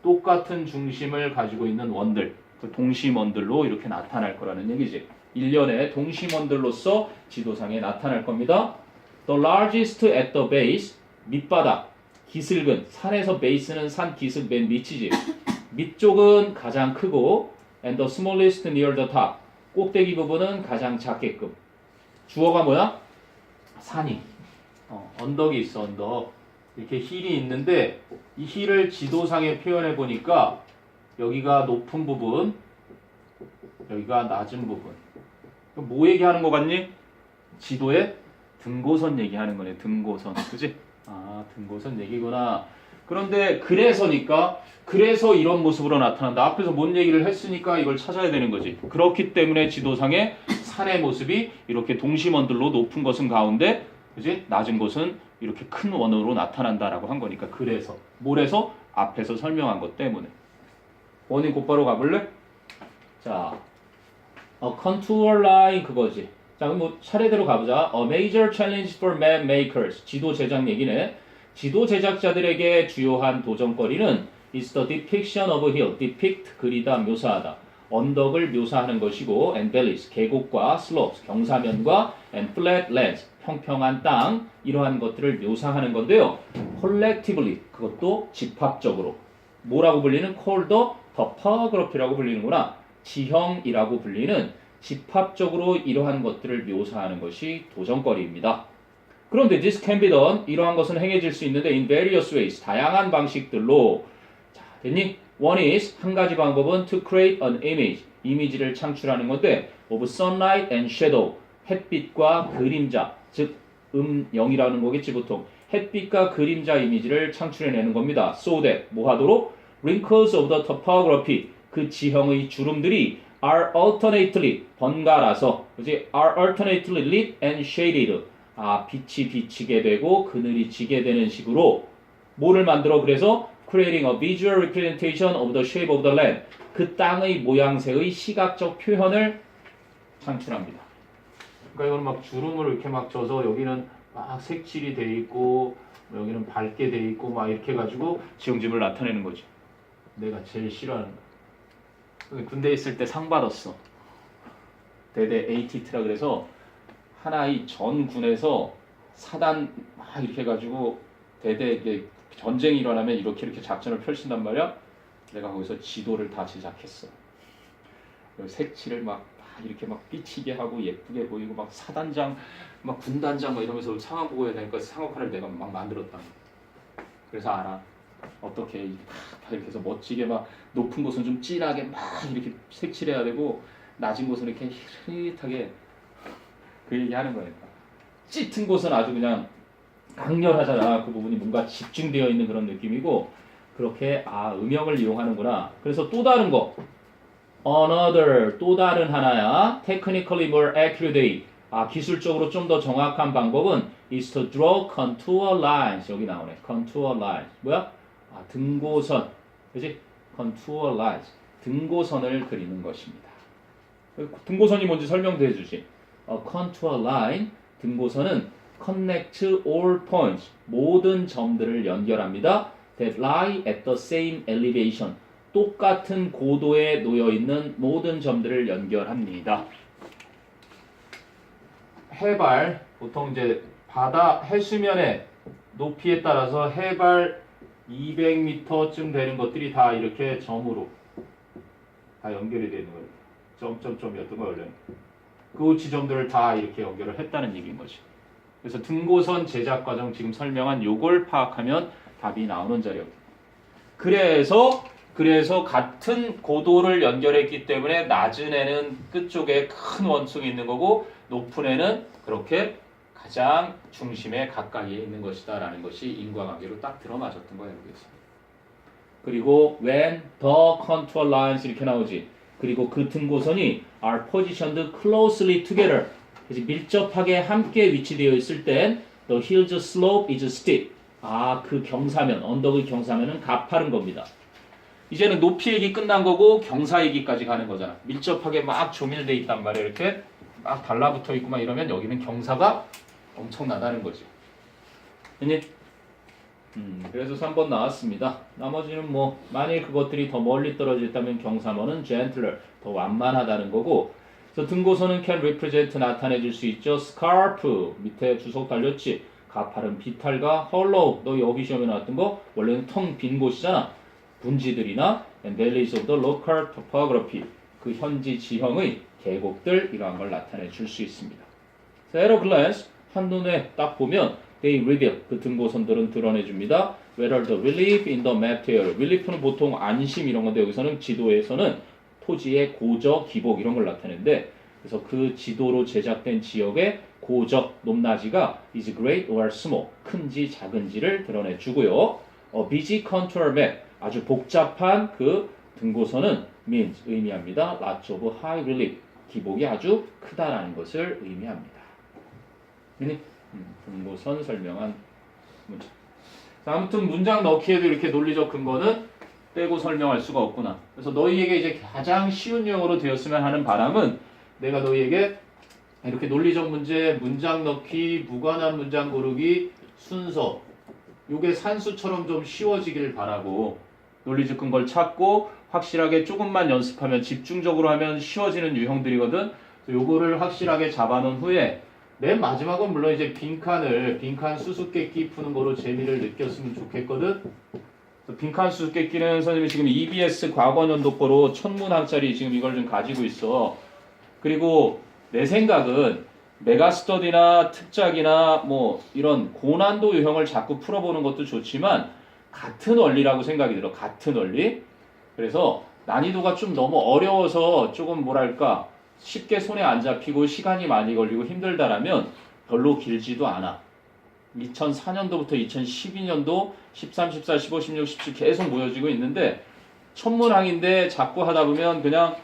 똑같은 중심을 가지고 있는 원들. 그 동심원들로 이렇게 나타날 거라는 얘기지. 일련의 동심원들로서 지도상에 나타날 겁니다. The largest at the base 밑바닥 기슭은 산에서 베이스는 산 기슭 맨 밑이지. 밑쪽은 가장 크고 and the smallest near the top 꼭대기 부분은 가장 작게끔. 주어가 뭐야? 산이. 언덕이 있어. 언덕. 이렇게 힐이 있는데 이 힐을 지도상에 표현해 보니까 여기가 높은 부분 여기가 낮은 부분. 뭐 얘기하는 거 같니? 지도에 등고선 얘기하는 거네. 등고선. 그치? 아 등고선 얘기구나. 그런데 그래서니까 그래서 이런 모습으로 나타난다. 앞에서 뭔 얘기를 했으니까 이걸 찾아야 되는 거지. 그렇기 때문에 지도상에 산의 모습이 이렇게 동심원들로 높은 것은 가운데 그지? 낮은 곳은 이렇게 큰 원으로 나타난다라고 한 거니까 그래서 뭘해서 앞에서 설명한 것 때문에. 원인 곧바로 가볼래? 자, contour line 그거지. 자, 그럼 뭐 차례대로 가보자. A major challenge for map makers. 지도 제작 얘기네. 지도 제작자들에게 주요한 도전거리는 is the depiction of a hill. depict 그리다 묘사하다. 언덕을 묘사하는 것이고 and valleys 계곡과 slopes 경사면과 and flat lands 평평한 땅 이러한 것들을 묘사하는 건데요. collectively 그것도 집합적으로 뭐라고 불리는 called the topography라고 불리는구나. 지형이라고 불리는 집합적으로 이러한 것들을 묘사하는 것이 도전거리입니다. 그런데 this can be done 이러한 것은 행해질 수 있는데 in various ways 다양한 방식들로. 자, 됐니? One is 한 가지 방법은 to create an image 이미지를 창출하는 건데 of sunlight and shadow 햇빛과 그림자 즉 0이라는 거겠지 보통 햇빛과 그림자 이미지를 창출해내는 겁니다. So that 뭐 하도록? Wrinkles of the topography 그 지형의 주름들이 are alternately 번갈아서 그지? are alternately lit and shaded 아 빛이 비치게 되고 그늘이 지게 되는 식으로 뭐를 만들어 그래서 creating a visual representation of the shape of the land 그 땅의 모양새의 시각적 표현을 창출합니다. 그러니까 이거는 막 주름을 이렇게 막 져서 여기는 막 색칠이 돼 있고 여기는 밝게 돼 있고 막 이렇게 해가지고 지형집을 나타내는 거지. 내가 제일 싫어하는 거. 군대에 있을 때 상 받았어. 대대 ATT라 그래서 하나의 전 군에서 사단 막 이렇게 해가지고 대대 이게 전쟁이 일어나면 이렇게 작전을 펼친단 말이야. 내가 거기서 지도를 다 제작했어. 색칠을 막 이렇게 막 삐치게 하고 예쁘게 보이고 막 사단장, 막 군단장 막 이러면서 상황 보고 해야 되니까 상황판을 내가 막 만들었다. 그래서 알아. 어떻게 다 이렇게 해서 멋지게 막 높은 곳은 좀 진하게 막 이렇게 색칠해야 되고 낮은 곳은 이렇게 흐릿하게 그 얘기 하는 거니까. 짙은 곳은 아주 그냥 강렬하잖아. 그 부분이 뭔가 집중되어 있는 그런 느낌이고 그렇게 음영을 이용하는구나. 그래서 또 다른 거 another 또 다른 하나야. technically more accurately 기술적으로 좀 더 정확한 방법은 is to draw contour lines. 여기 나오네. contour lines. 뭐야? 등고선. 그지? contour lines. 등고선을 그리는 것입니다. 등고선이 뭔지 설명도 해주지. contour line. 등고선은 connect all points. 모든 점들을 연결합니다. that lie at the same elevation. 똑같은 고도에 놓여 있는 모든 점들을 연결합니다. 해발, 보통 이제 바다 해수면의 높이에 따라서 해발 200m쯤 되는 것들이 다 이렇게 점으로 다 연결이 되는 거예요. 점점점이었던 거예요, 원래. 그 지점들을 다 이렇게 연결을 했다는 얘기인 거지. 그래서 등고선 제작 과정 지금 설명한 요걸 파악하면 답이 나오는 자리였고. 그래서 같은 고도를 연결했기 때문에 낮은 애는 끝쪽에 큰 원숭이 있는 거고 높은 애는 그렇게 가장 중심에 가까이에 있는 것이다 라는 것이 인과관계로 딱 들어맞았던 거예요. 여기서. 그리고 when the contour lines 이렇게 나오지. 그리고 그 등고선이 are positioned closely together. 그래서 밀접하게 함께 위치되어 있을 땐 the hill's slope is steep. 그 경사면, 언덕의 경사면은 가파른 겁니다. 이제는 높이 얘기 끝난 거고 경사 얘기까지 가는 거잖아. 밀접하게 막 조밀돼 있단 말이야. 이렇게 막 달라붙어 있고 막 이러면 여기는 경사가 엄청나다는 거지. 됐니? 그래서 3번 나왔습니다. 나머지는 뭐 만일 그것들이 더 멀리 떨어져 있다면 경사면은 gentler, 더 완만하다는 거고. 그래서 등고선은 can represent 나타내 줄 수 있죠. scarp 밑에 주석 달렸지. 가파른 비탈과 hollow 너 여기 시험에 나왔던 거 원래는 텅 빈 곳이잖아. 분지들이나 and valleys of the local topography 그 현지 지형의 계곡들 이러한 걸 나타내 줄 수 있습니다. at a glance 한눈에 딱 보면 they reveal 그 등고선들은 드러내 줍니다. whether the relief in the material relief는 보통 안심 이런 건데 여기서는 지도에서는 토지의 고저, 기복 이런 걸 나타내는데 그래서 그 지도로 제작된 지역의 고적, 높낮이가 is great or small 큰지 작은지를 드러내 주고요. busy contour map 아주 복잡한 그 등고선은 means 의미합니다. lots of high relief 기복이 아주 크다라는 것을 의미합니다. 등고선 설명한 문장. 아무튼 문장 넣기에도 이렇게 논리적 근거는 빼고 설명할 수가 없구나. 그래서 너희에게 이제 가장 쉬운 용어로 되었으면 하는 바람은 내가 너희에게 이렇게 논리적 문제, 문장 넣기, 무관한 문장 고르기, 순서 요게 산수처럼 좀 쉬워지길 바라고 논리적 근거를 찾고 확실하게 조금만 연습하면 집중적으로 하면 쉬워지는 유형들이거든. 요거를 확실하게 잡아놓은 후에 맨 마지막은 물론 이제 빈칸 수수께끼 푸는 거로 재미를 느꼈으면 좋겠거든. 빈칸 수수께끼는 선생님이 지금 EBS 과거연도표로 1000문항짜리 지금 이걸 좀 가지고 있어. 그리고 내 생각은 메가스터디나 특작이나 뭐 이런 고난도 유형을 자꾸 풀어보는 것도 좋지만 같은 원리라고 생각이 들어. 같은 원리. 그래서 난이도가 좀 너무 어려워서 조금 뭐랄까 쉽게 손에 안 잡히고 시간이 많이 걸리고 힘들다라면 별로 길지도 않아. 2004년도부터 2012년도 13, 14, 15, 16, 17 계속 모여지고 있는데 천문항인데 자꾸 하다 보면 그냥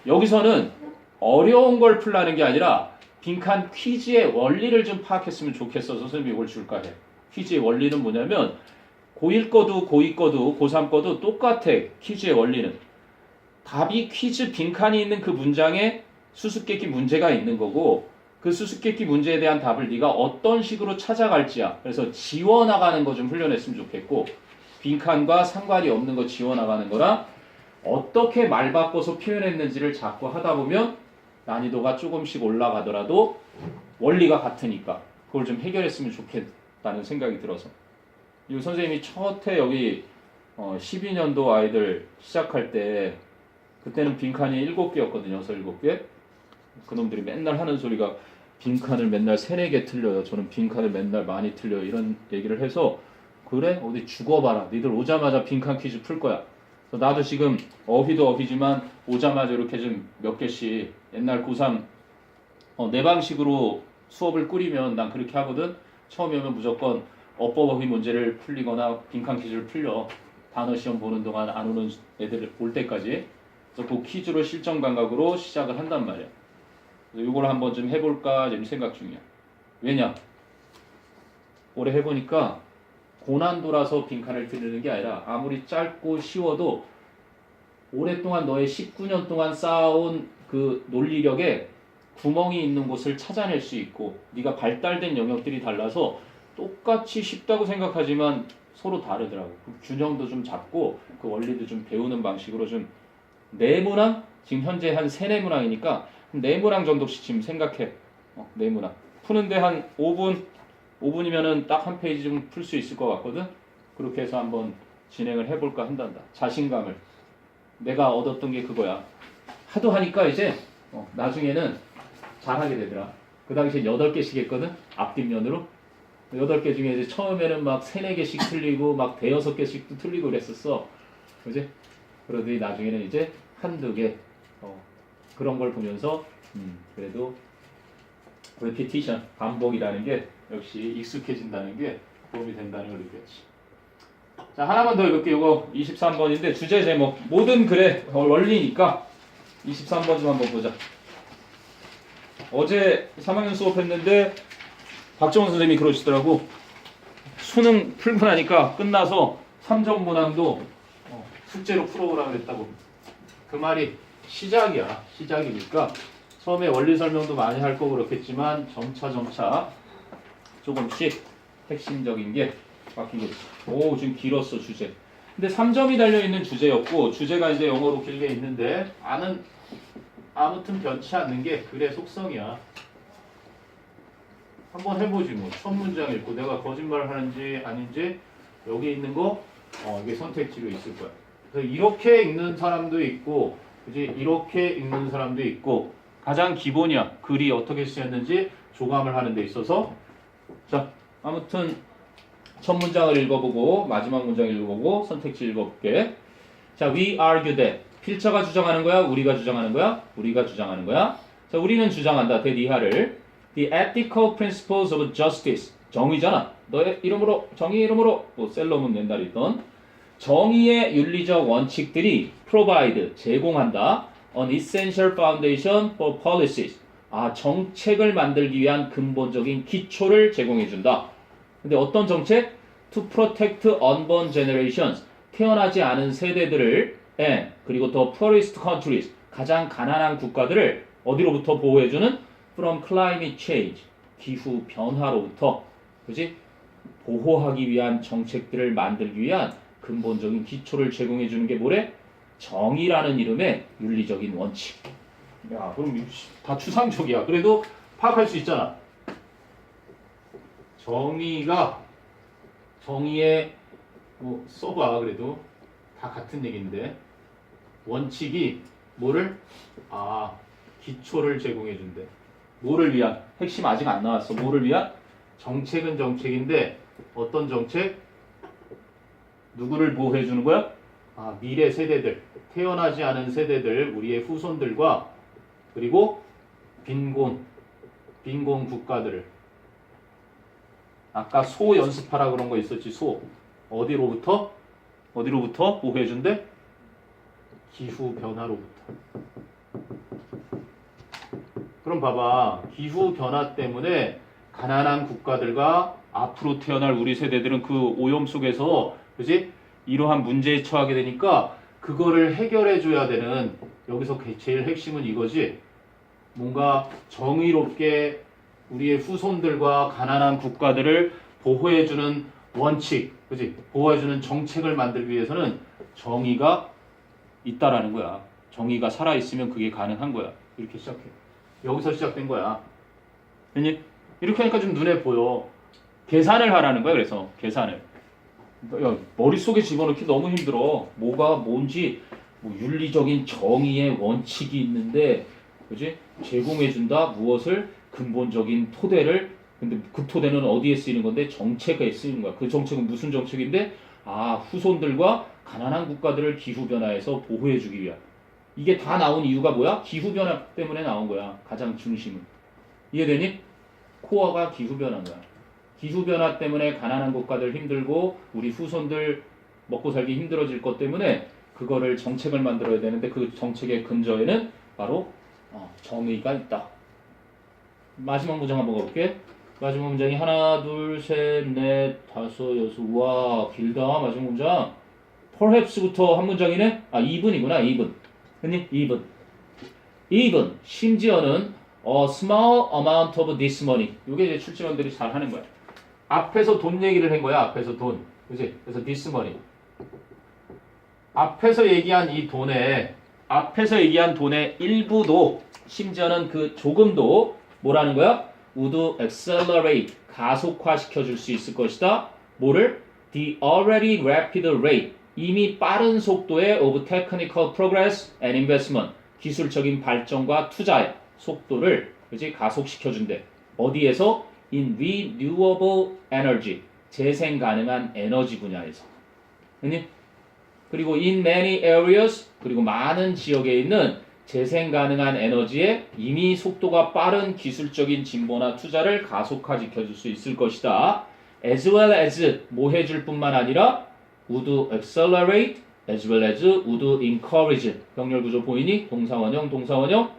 여기서는 어려운 걸 풀라는 게 아니라 빈칸 퀴즈의 원리를 좀 파악했으면 좋겠어서 선생님이 이걸 줄까 해. 퀴즈의 원리는 뭐냐면 고1 거도 고2 거도 고3 거도 똑같아. 퀴즈의 원리는. 답이 퀴즈 빈칸이 있는 그 문장에 수수께끼 문제가 있는 거고 그 수수께끼 문제에 대한 답을 네가 어떤 식으로 찾아갈지야. 그래서 지워나가는 거 좀 훈련했으면 좋겠고 빈칸과 상관이 없는 거 지워나가는 거랑 어떻게 말 바꿔서 표현했는지를 자꾸 하다 보면 난이도가 조금씩 올라가더라도 원리가 같으니까 그걸 좀 해결했으면 좋겠다는 생각이 들어서 이 선생님이 첫해 여기 12년도 아이들 시작할 때 그때는 빈칸이 7개였거든요. 6, 7개. 그놈들이 맨날 하는 소리가 빈칸을 맨날 3, 4개 틀려요. 저는 빈칸을 맨날 많이 틀려요. 이런 얘기를 해서 그래? 어디 죽어봐라. 니들 오자마자 빈칸 퀴즈 풀 거야. 그래서 나도 지금 어휘도 어휘지만 오자마자 이렇게 좀 몇 개씩 옛날 고3 내 방식으로 수업을 꾸리면 난 그렇게 하거든. 처음에 오면 무조건 어법 어휘 문제를 풀리거나 빈칸 퀴즈를 풀려. 단어 시험 보는 동안 안 오는 애들 올 때까지. 그래서 그 퀴즈로 실전 감각으로 시작을 한단 말이야. 그래서 이걸 한번 좀 해볼까 지금 생각 중이야. 왜냐? 올해 해보니까 고난도라서 빈칸을 틀리는 게 아니라 아무리 짧고 쉬워도 오랫동안 너의 19년 동안 쌓아온 그 논리력에 구멍이 있는 곳을 찾아낼 수 있고 네가 발달된 영역들이 달라서 똑같이 쉽다고 생각하지만 서로 다르더라고. 그 균형도 좀 잡고 그 원리도 좀 배우는 방식으로 좀 네문항? 지금 현재 한 3, 4문항이니까 4문항 정도씩 지금 생각해. 4문항. 푸는데 한 5분이면은 딱 한 페이지 좀 풀 수 있을 것 같거든. 그렇게 해서 한번 진행을 해볼까 한단다. 자신감을. 내가 얻었던 게 그거야. 하도 하니까 이제 나중에는 잘하게 되더라. 그 당시에 8개씩 했거든. 앞뒷면으로. 8개 중에 이제 처음에는 막 3, 4개씩 틀리고 막 5-6개씩도 틀리고 그랬었어. 그지? 그러더니 나중에는 이제 한두 개 그런 걸 보면서 그래도 repetition, 반복이라는 게 역시 익숙해진다는 게 도움이 된다는 걸 느꼈지. 자, 하나만 더 읽을게. 이거 23번인데 주제 제목 모든 글의 원리니까 23번 좀 한번 보자. 어제 3학년 수업했는데 박정원 선생님이 그러시더라고. 수능 풀고 나니까 끝나서 3점 문항도 숙제로 풀어오라 그랬다고. 그 말이 시작이야. 시작이니까 처음에 원리 설명도 많이 할 거고 그렇겠지만 점차 조금씩 핵심적인 게 바뀌겠지. 오, 지금 길었어 주제. 근데 3점이 달려있는 주제였고 주제가 이제 영어로 길게 있는데 아무튼 변치 않는 게 글의 속성이야. 한번 해보지 뭐. 첫 문장 읽고 내가 거짓말을 하는지 아닌지 여기 있는 거 이게 선택지로 있을 거야. 그래서 이렇게 읽는 사람도 있고 그지? 이렇게 읽는 사람도 있고 가장 기본이야. 글이 어떻게 쓰였는지 조감을 하는 데 있어서. 자, 아무튼 첫 문장을 읽어보고 마지막 문장 읽어보고 선택지 읽어볼게. 자, we argue that. 필자가 주장하는 거야? 우리가 주장하는 거야? 우리가 주장하는 거야. 자, 우리는 주장한다. 대니하를 The ethical principles of justice. 정의잖아. 너의 이름으로 정의 이름으로 뭐 셀러문 낸다 했던 정의의 윤리적 원칙들이 provide 제공한다. An essential foundation for policies. 정책을 만들기 위한 근본적인 기초를 제공해 준다. 근데 어떤 정책? To protect unborn generations. 태어나지 않은 세대들을 and 그리고 더 poorest countries. 가장 가난한 국가들을 어디로부터 보호해주는? From climate change. 기후 변화로부터. 그지? 보호하기 위한 정책들을 만들기 위한 근본적인 기초를 제공해 주는 게 뭐래? 정의라는 이름의 윤리적인 원칙. 야, 그럼 다 추상적이야. 그래도 파악할 수 있잖아. 정의의 뭐 써봐. 그래도 다 같은 얘기인데 원칙이 뭐를? 기초를 제공해 준대. 뭐를 위한? 핵심 아직 안 나왔어. 뭐를 위한? 정책은 정책인데 어떤 정책? 누구를 보호해 주는 거야? 미래 세대들, 태어나지 않은 세대들, 우리의 후손들과 그리고 빈곤 국가들을. 아까 소 연습하라 그런 거 있었지. 소 어디로부터 보호해 준대? 기후 변화로부터. 그럼 봐봐. 기후 변화 때문에 가난한 국가들과 앞으로 태어날 우리 세대들은 그 오염 속에서 그지? 이러한 문제에 처하게 되니까 그거를 해결해 줘야 되는 여기서 제일 핵심은 이거지. 뭔가 정의롭게 우리의 후손들과 가난한 국가들을 보호해주는 원칙, 그지? 보호해주는 정책을 만들기 위해서는 정의가 있다라는 거야. 정의가 살아있으면 그게 가능한 거야. 이렇게 시작해. 여기서 시작된 거야. 됐니? 이렇게 하니까 좀 눈에 보여. 계산을 하라는 거야. 그래서 계산을. 야, 머릿속에 집어넣기 너무 힘들어. 뭐가 뭔지 뭐 윤리적인 정의의 원칙이 있는데, 그지? 제공해준다. 무엇을? 근본적인 토대를. 근데 그 토대는 어디에 쓰이는 건데? 정책에 쓰이는 거야. 그 정책은 무슨 정책인데? 아, 후손들과 가난한 국가들을 기후변화에서 보호해주기 위한. 이게 다 나온 이유가 뭐야? 기후변화 때문에 나온 거야. 가장 중심은. 이해되니? 코어가 기후변화인 거야. 기후변화 때문에 가난한 국가들 힘들고 우리 후손들 먹고 살기 힘들어질 것 때문에 그거를 정책을 만들어야 되는데 그 정책의 근저에는 바로 정의가 있다. 마지막 문장 한번 가볼게. 마지막 문장이 하나, 둘, 셋, 넷, 다섯, 여섯. 우와, 길다. 마지막 문장. perhaps부터 한 문장이네? 아, even이구나. even. 그니? even. 심지어는 a small amount of this money. 이게 이제 출제원들이 잘 하는 거야. 앞에서 돈 얘기를 한 거야. 앞에서 돈. 그지? 그래서 this money. 앞에서 얘기한 돈의 일부도, 심지어는 그 조금도 뭐라는 거야? would accelerate. 가속화시켜 줄 수 있을 것이다. 뭐를? the already rapid rate. 이미 빠른 속도의 of technical progress and investment. 기술적인 발전과 투자의 속도를, 그지? 가속시켜 준대. 어디에서? in renewable energy. 재생 가능한 에너지 분야에서. 그리고 in many areas. 그리고 많은 지역에 있는 재생 가능한 에너지에 이미 속도가 빠른 기술적인 진보나 투자를 가속화시켜 줄 수 있을 것이다. as well as 뭐 해줄 뿐만 아니라 would accelerate as well as would encourage. 병렬 구조 보이니? 동사원형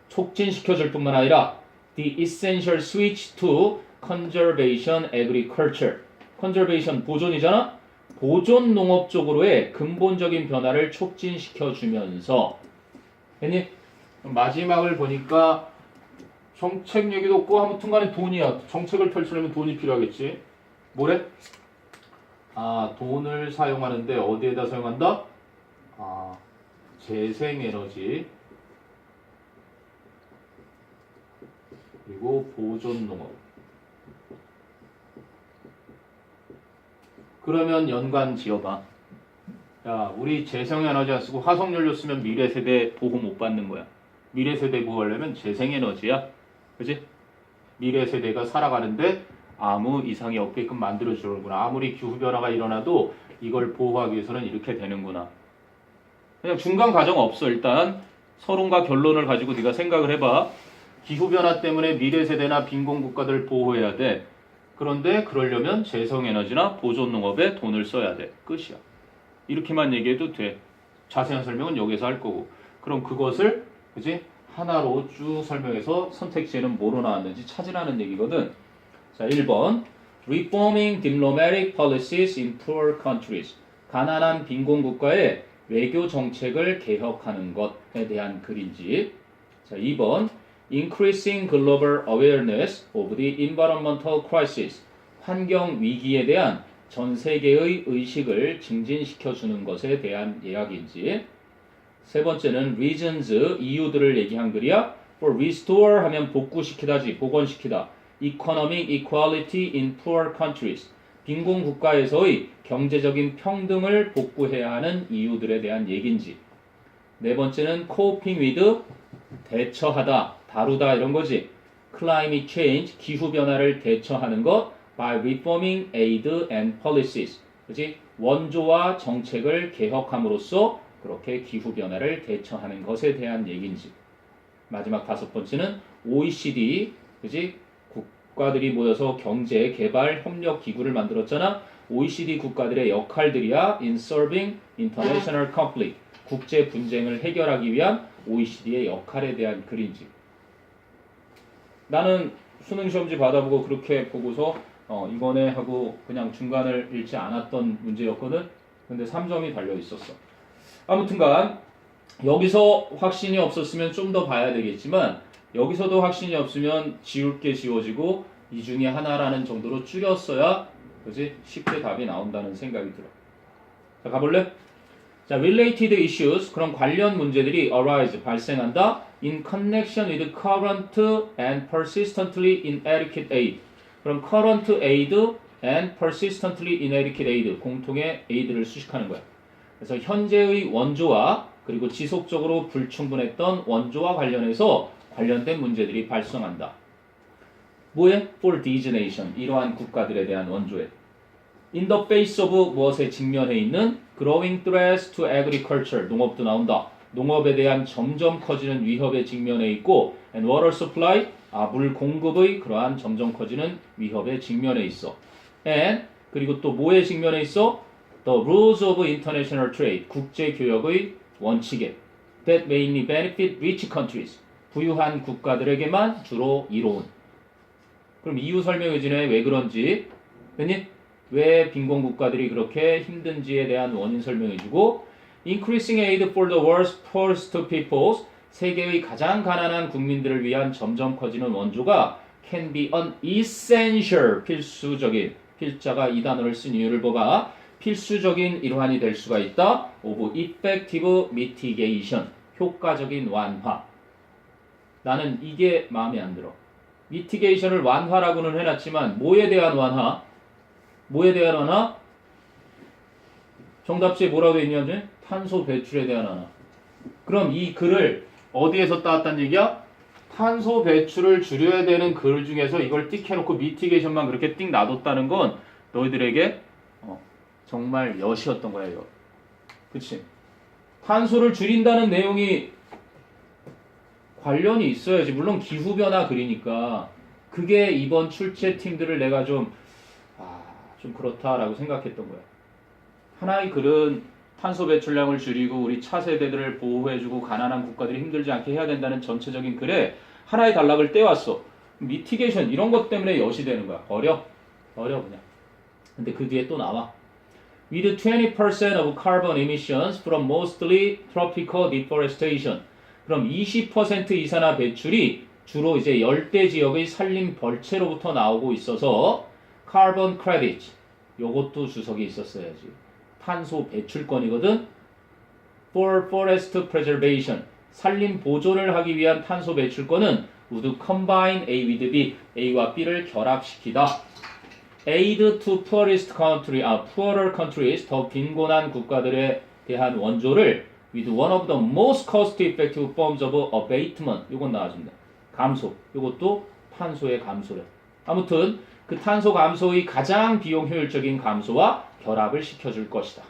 촉진시켜줄 뿐만 아니라 the essential switch to conservation agriculture. conservation 보존이잖아? 보존 농업 쪽으로의 근본적인 변화를 촉진시켜주면서. 했니? 마지막을 보니까 정책 얘기도 없고 아무튼간에 돈이야. 정책을 펼치려면 돈이 필요하겠지. 뭐래? 아, 돈을 사용하는데 어디에다 사용한다? 아, 재생에너지 그리고 보존농업. 그러면 연관 지어봐. 야, 우리 재생에너지 안 쓰고 화석연료 쓰면 미래세대 보호 못 받는 거야. 미래세대 보호하려면 재생에너지야. 그지? 미래세대가 살아가는데 아무 이상이 없게끔 만들어주는구나. 아무리 기후변화가 일어나도 이걸 보호하기 위해서는 이렇게 되는구나. 그냥 중간 과정 없어. 일단 서론과 결론을 가지고 네가 생각을 해봐. 기후변화 때문에 미래세대나 빈곤국가들을 보호해야 돼. 그런데 그러려면 재생에너지나 보존농업에 돈을 써야 돼. 끝이야. 이렇게만 얘기해도 돼. 자세한 설명은 여기서 할 거고. 그럼 그것을, 그지? 하나로 쭉 설명해서 선택지에는 뭐로 나왔는지 찾으라는 얘기거든. 자, 1번. Reforming diplomatic policies in poor countries. 가난한 빈곤 국가의 외교 정책을 개혁하는 것에 대한 글인지. 자, 2번. Increasing global awareness of the environmental crisis. 환경 위기에 대한 전 세계의 의식을 증진시켜주는 것에 대한 이야기인지. 세 번째는 reasons, 이유들을 얘기한 글이야. For restore 하면 복구시키다지, 복원시키다. Economic equality in poor countries. 빈곤 국가에서의 경제적인 평등을 복구해야 하는 이유들에 대한 얘기인지. 네 번째는 coping with, 대처하다, 다루다 이런 거지. Climate change, 기후변화를 대처하는 것. by reforming aid and policies. 그지? 원조와 정책을 개혁함으로써 그렇게 기후변화를 대처하는 것에 대한 얘기인지. 마지막 다섯 번째는 OECD, 그지? 국가들이 모여서 경제 개발 협력 기구를 만들었잖아. OECD 국가들의 역할들이야. in serving international conflict. 국제 분쟁을 해결하기 위한 OECD의 역할에 대한 글인지. 나는 수능 시험지 받아보고 그렇게 보고서 이거네 하고 그냥 중간을 읽지 않았던 문제였거든. 근데 3점이 달려 있었어. 아무튼간 여기서 확신이 없었으면 좀 더 봐야 되겠지만 여기서도 확신이 없으면 지울 게 지워지고 이 중에 하나라는 정도로 줄였어야 그지 쉽게 답이 나온다는 생각이 들어. 자, 가볼래? 자, related issues 그런 관련 문제들이 arise 발생한다 in connection with current and persistently inadequate aid. 그럼 current aid and persistently inadequate aid 공통의 aid를 수식하는 거야. 그래서 현재의 원조와 그리고 지속적으로 불충분했던 원조와 관련해서 관련된 문제들이 발생한다. 뭐에? For these nation 이러한 국가들에 대한 원조에. In the face of 무엇에 직면해 있는 growing threats to agriculture 농업도 나온다. 농업에 대한 점점 커지는 위협에 직면해 있고 and water supply 물 공급의 그러한 점점 커지는 위협에 직면해 있어. and 그리고 또 뭐에 직면해 있어? The rules of international trade 국제 교역의 원칙에 that mainly benefit rich countries 부유한 국가들에게만 주로 이로운. 그럼 이유 설명해 주네. 왜 그런지. 됐니? 왜 빈곤 국가들이 그렇게 힘든지에 대한 원인 설명해 주고 Increasing aid for the world's poorest peoples 세계의 가장 가난한 국민들을 위한 점점 커지는 원조가 can be an essential 필수적인 필자가 이 단어를 쓴 이유를 보가 필수적인 일환이 될 수가 있다. of effective mitigation 효과적인 완화. 나는 이게 마음에 안 들어. mitigation을 완화라고는 해놨지만 뭐에 대한 완화? 뭐에 대한 완화? 정답지에 뭐라고 돼 있냐면 탄소 배출에 대한 완화. 그럼 이 글을 어디에서 따왔다는 얘기야? 탄소 배출을 줄여야 되는 글 중에서 이걸 띡 해놓고 미티게이션만 그렇게 띡 놔뒀다는 건 너희들에게 정말 여시였던 거야 이거. 그치? 탄소를 줄인다는 내용이 관련이 있어야지. 물론 기후변화 글이니까 그게 이번 출제 팀들을 내가 좀 그렇다라고 생각했던 거야. 하나의 글은 탄소 배출량을 줄이고 우리 차세대들을 보호해주고 가난한 국가들이 힘들지 않게 해야 된다는 전체적인 글에 하나의 단락을 떼왔어. 미티게이션 이런 것 때문에 여시되는 거야. 어려 그냥. 근데 그 뒤에 또 나와. With 20% of carbon emissions from mostly tropical deforestation. 그럼 20% 이산화 배출이 주로 이제 열대 지역의 산림 벌채로부터 나오고 있어서 carbon credit 요것도 주석이 있었어야지. 탄소 배출권이거든. For forest preservation 산림 보존을 하기 위한 탄소 배출권은 would combine A with B A와 B를 결합시키다. Aid to poorest country poorer countries 더 빈곤한 국가들에 대한 원조를 with one of the most cost-effective forms of abatement 이건 나와준다. 감소 이것도 탄소의 감소래. 아무튼 그 탄소 감소의 가장 비용 효율적인 감소와 결합을 시켜줄 것이다.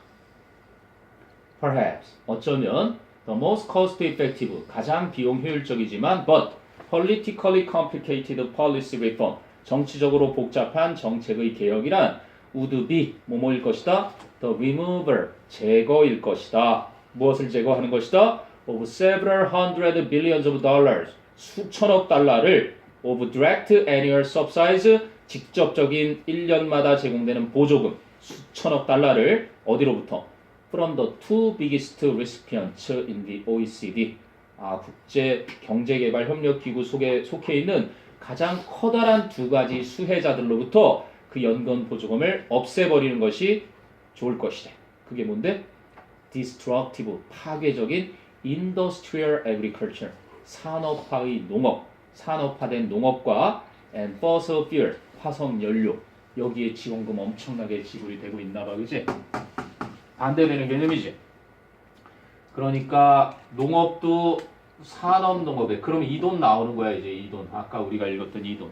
Perhaps 어쩌면 the most cost-effective 가장 비용 효율적이지만 but politically complicated policy reform 정치적으로 복잡한 정책의 개혁이란 would be 뭐뭐일 것이다. The removal 제거일 것이다. 무엇을 제거하는 것이다? Of several hundred billions of dollars 수천억 달러를 of direct annual subsidies 직접적인 1년마다 제공되는 보조금 수천억 달러를 어디로부터? From the two biggest recipients in the OECD 국제 경제개발협력기구 속에 속해 있는 가장 커다란 두 가지 수혜자들로부터 그 연금 보조금을 없애버리는 것이 좋을 것이다. 그게 뭔데? Destructive, 파괴적인 Industrial Agriculture, 산업화의 농업, 산업화된 농업과 and fossil fuel, 화석연료 여기에 지원금 엄청나게 지불이 되고 있나봐. 그치? 반대되는 개념이지. 그러니까 농업도 산업농업에 그럼 이 돈 나오는 거야. 이제 이 돈 아까 우리가 읽었던 이 돈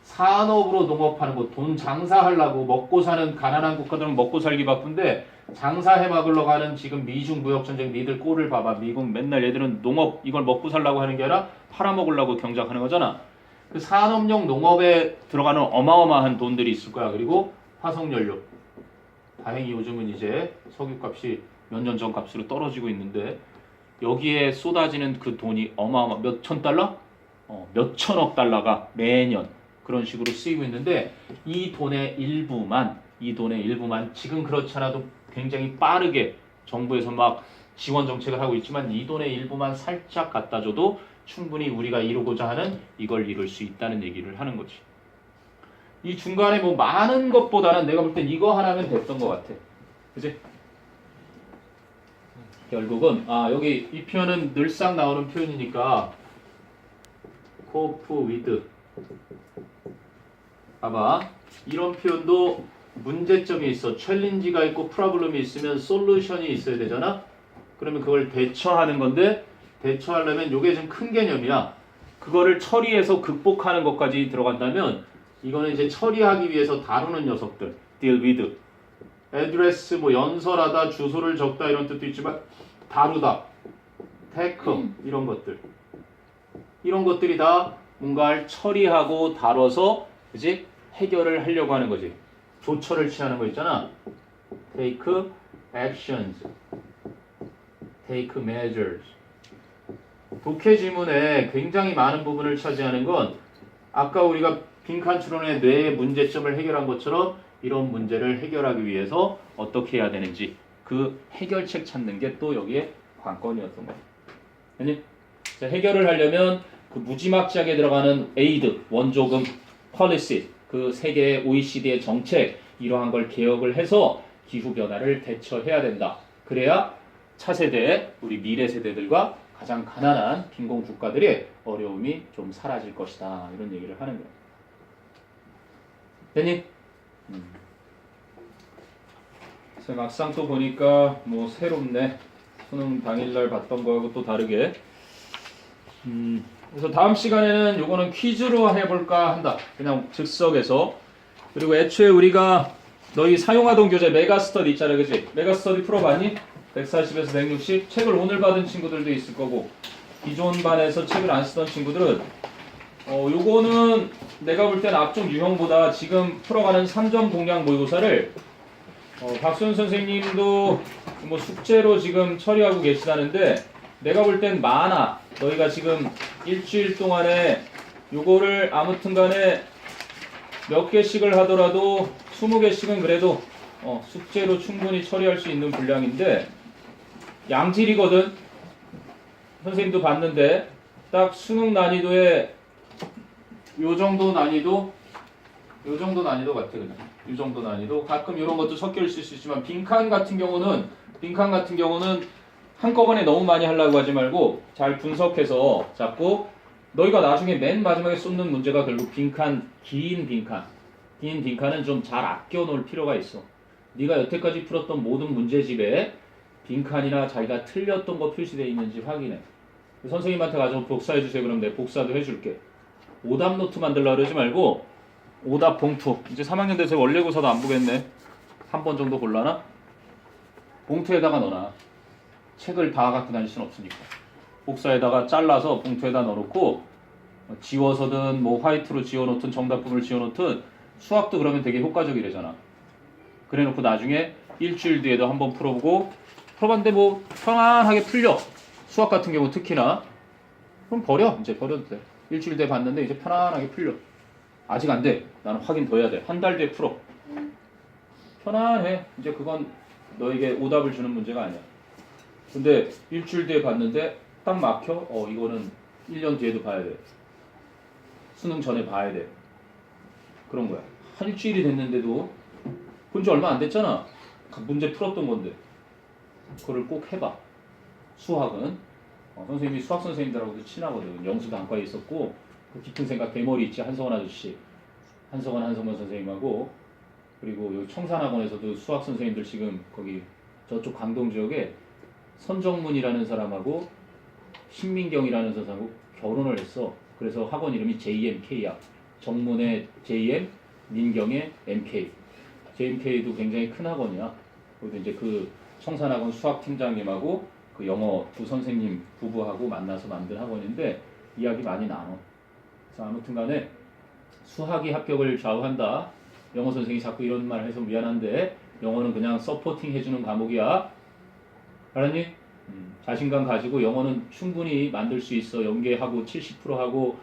산업으로 농업하는 거 돈 장사하려고 먹고 사는 가난한 국가들은 먹고 살기 바쁜데 장사해 막으러 가는 지금 미중 무역전쟁 니들 꼴을 봐봐. 미국 맨날 얘들은 농업 이걸 먹고 살라고 하는 게 아니라 팔아먹으려고 경작하는 거잖아. 그 산업용 농업에 들어가는 어마어마한 돈들이 있을 거야. 그리고 화석연료 다행히 요즘은 이제 석유값이 몇 년 전 값으로 떨어지고 있는데 여기에 쏟아지는 그 돈이 어마어마 몇천 달러? 몇천억 달러가 매년 그런 식으로 쓰이고 있는데 이 돈의 일부만 지금 그렇지 않아도 굉장히 빠르게 정부에서 막 지원 정책을 하고 있지만 이 돈의 일부만 살짝 갖다 줘도 충분히 우리가 이루고자 하는 이걸 이룰 수 있다는 얘기를 하는 거지. 이 중간에 뭐 많은 것보다는 내가 볼 땐 이거 하나면 됐던 것 같아. 그지? 결국은 여기 이 표현은 늘상 나오는 표현이니까 cope with 봐봐. 이런 표현도 문제점이 있어. 챌린지가 있고 프로블럼이 있으면 솔루션이 있어야 되잖아. 그러면 그걸 대처하는 건데 대처하려면 이게 좀 큰 개념이야. 그거를 처리해서 극복하는 것까지 들어간다면 이거는 이제 처리하기 위해서 다루는 녀석들. deal with. address 뭐 연설하다, 주소를 적다 이런 뜻도 있지만 다루다, tackle 이런 것들. 이런 것들이 다 뭔가를 처리하고 다뤄서 그지? 해결을 하려고 하는 거지. 조처를 취하는 거 있잖아. take actions, take measures. 독해 지문에 굉장히 많은 부분을 차지하는 건 아까 우리가 빈칸 추론의 뇌의 문제점을 해결한 것처럼 이런 문제를 해결하기 위해서 어떻게 해야 되는지 그 해결책 찾는 게 또 여기에 관건이었던 거야. 아니? 해결을 하려면 그 무지막지하게 들어가는 에이드, 원조금, policy, 그 세계 OECD의 정책 이러한 걸 개혁을 해서 기후변화를 대처해야 된다. 그래야 차세대, 우리 미래 세대들과 가장 가난한 빈곤 국가들의 어려움이 좀 사라질 것이다. 이런 얘기를 하는 거야. 됐니? 그래서 막상 또 보니까 뭐 새롭네. 수능 당일날 봤던 거하고 또 다르게. 그래서 다음 시간에는 요거는 퀴즈로 해볼까 한다. 그냥 즉석에서. 그리고 애초에 우리가 너희 사용하던 교재 메가스터디 있잖아, 그지? 메가스터디 풀어봤니? 140에서 160. 책을 오늘 받은 친구들도 있을 거고 기존 반에서 책을 안 쓰던 친구들은 요거는 내가 볼 때는 앞쪽 유형보다 지금 풀어가는 3점 공략 모의고사를 박수현 선생님도 뭐 숙제로 지금 처리하고 계시다는데 내가 볼 땐 많아. 너희가 지금 일주일 동안에 요거를 아무튼 간에 몇 개씩을 하더라도 20개씩은 그래도 숙제로 충분히 처리할 수 있는 분량인데 양질이거든. 선생님도 봤는데 딱 수능 난이도에 요 정도 난이도 같아. 그냥 요 정도 난이도. 가끔 이런 것도 섞여 있을 수 있지만 빈칸 같은 경우는 한꺼번에 너무 많이 하려고 하지 말고 잘 분석해서 잡고 너희가 나중에 맨 마지막에 쏟는 문제가 결국 긴 빈칸은 좀 잘 아껴 놓을 필요가 있어. 네가 여태까지 풀었던 모든 문제집에 빈칸이나 자기가 틀렸던 거 표시되어 있는지 확인해. 선생님한테 가서 복사해 주세요. 그럼 내가 복사도 해줄게. 오답 노트 만들려고 그러지 말고 오답 봉투. 이제 3학년 돼서 원래고사도 안 보겠네. 한 번 정도 골라나? 봉투에다가 넣어놔. 책을 다 갖고 다닐 순 없으니까. 복사에다가 잘라서 봉투에다 넣어놓고 지워서든 뭐 화이트로 지워놓든 정답문을 지워놓든 수학도 그러면 되게 효과적이래잖아. 그래놓고 나중에 일주일 뒤에도 한번 풀어보고 풀어봤는데 뭐 편안하게 풀려. 수학 같은 경우 특히나 그럼 이제 버려도 돼. 일주일 뒤에 봤는데 이제 편안하게 풀려. 아직 안 돼. 나는 확인 더 해야 돼. 한 달 뒤에 풀어. 편안해. 이제 그건 너에게 오답을 주는 문제가 아니야. 근데 일주일 뒤에 봤는데 딱 막혀? 이거는 1년 뒤에도 봐야 돼. 수능 전에 봐야 돼. 그런 거야. 한 일주일이 됐는데도 본 지 얼마 안 됐잖아. 문제 풀었던 건데. 그거를 꼭 해봐. 수학은 선생님이 수학 선생님들하고도 친하거든. 영수도 안과에 있었고 그 깊은 생각 대머리 있지. 한성원 아저씨. 한성원 선생님하고 그리고 여기 청산학원에서도 수학 선생님들 지금 거기 저쪽 강동 지역에 선정문이라는 사람하고 신민경이라는 사람하고 결혼을 했어. 그래서 학원 이름이 JMK야. 정문의 JM, 민경의 MK. JMK도 굉장히 큰 학원이야. 그리고 이제 그 청산학원 수학팀장님하고 그 영어 두 선생님 부부하고 만나서 만든 학원인데 이야기 많이 나눠. 그래서 아무튼 간에 수학이 합격을 좌우한다. 영어 선생님이 자꾸 이런 말 해서 미안한데 영어는 그냥 서포팅 해주는 과목이야. 알았니? 자신감 가지고 영어는 충분히 만들 수 있어. 연계하고 70% 하고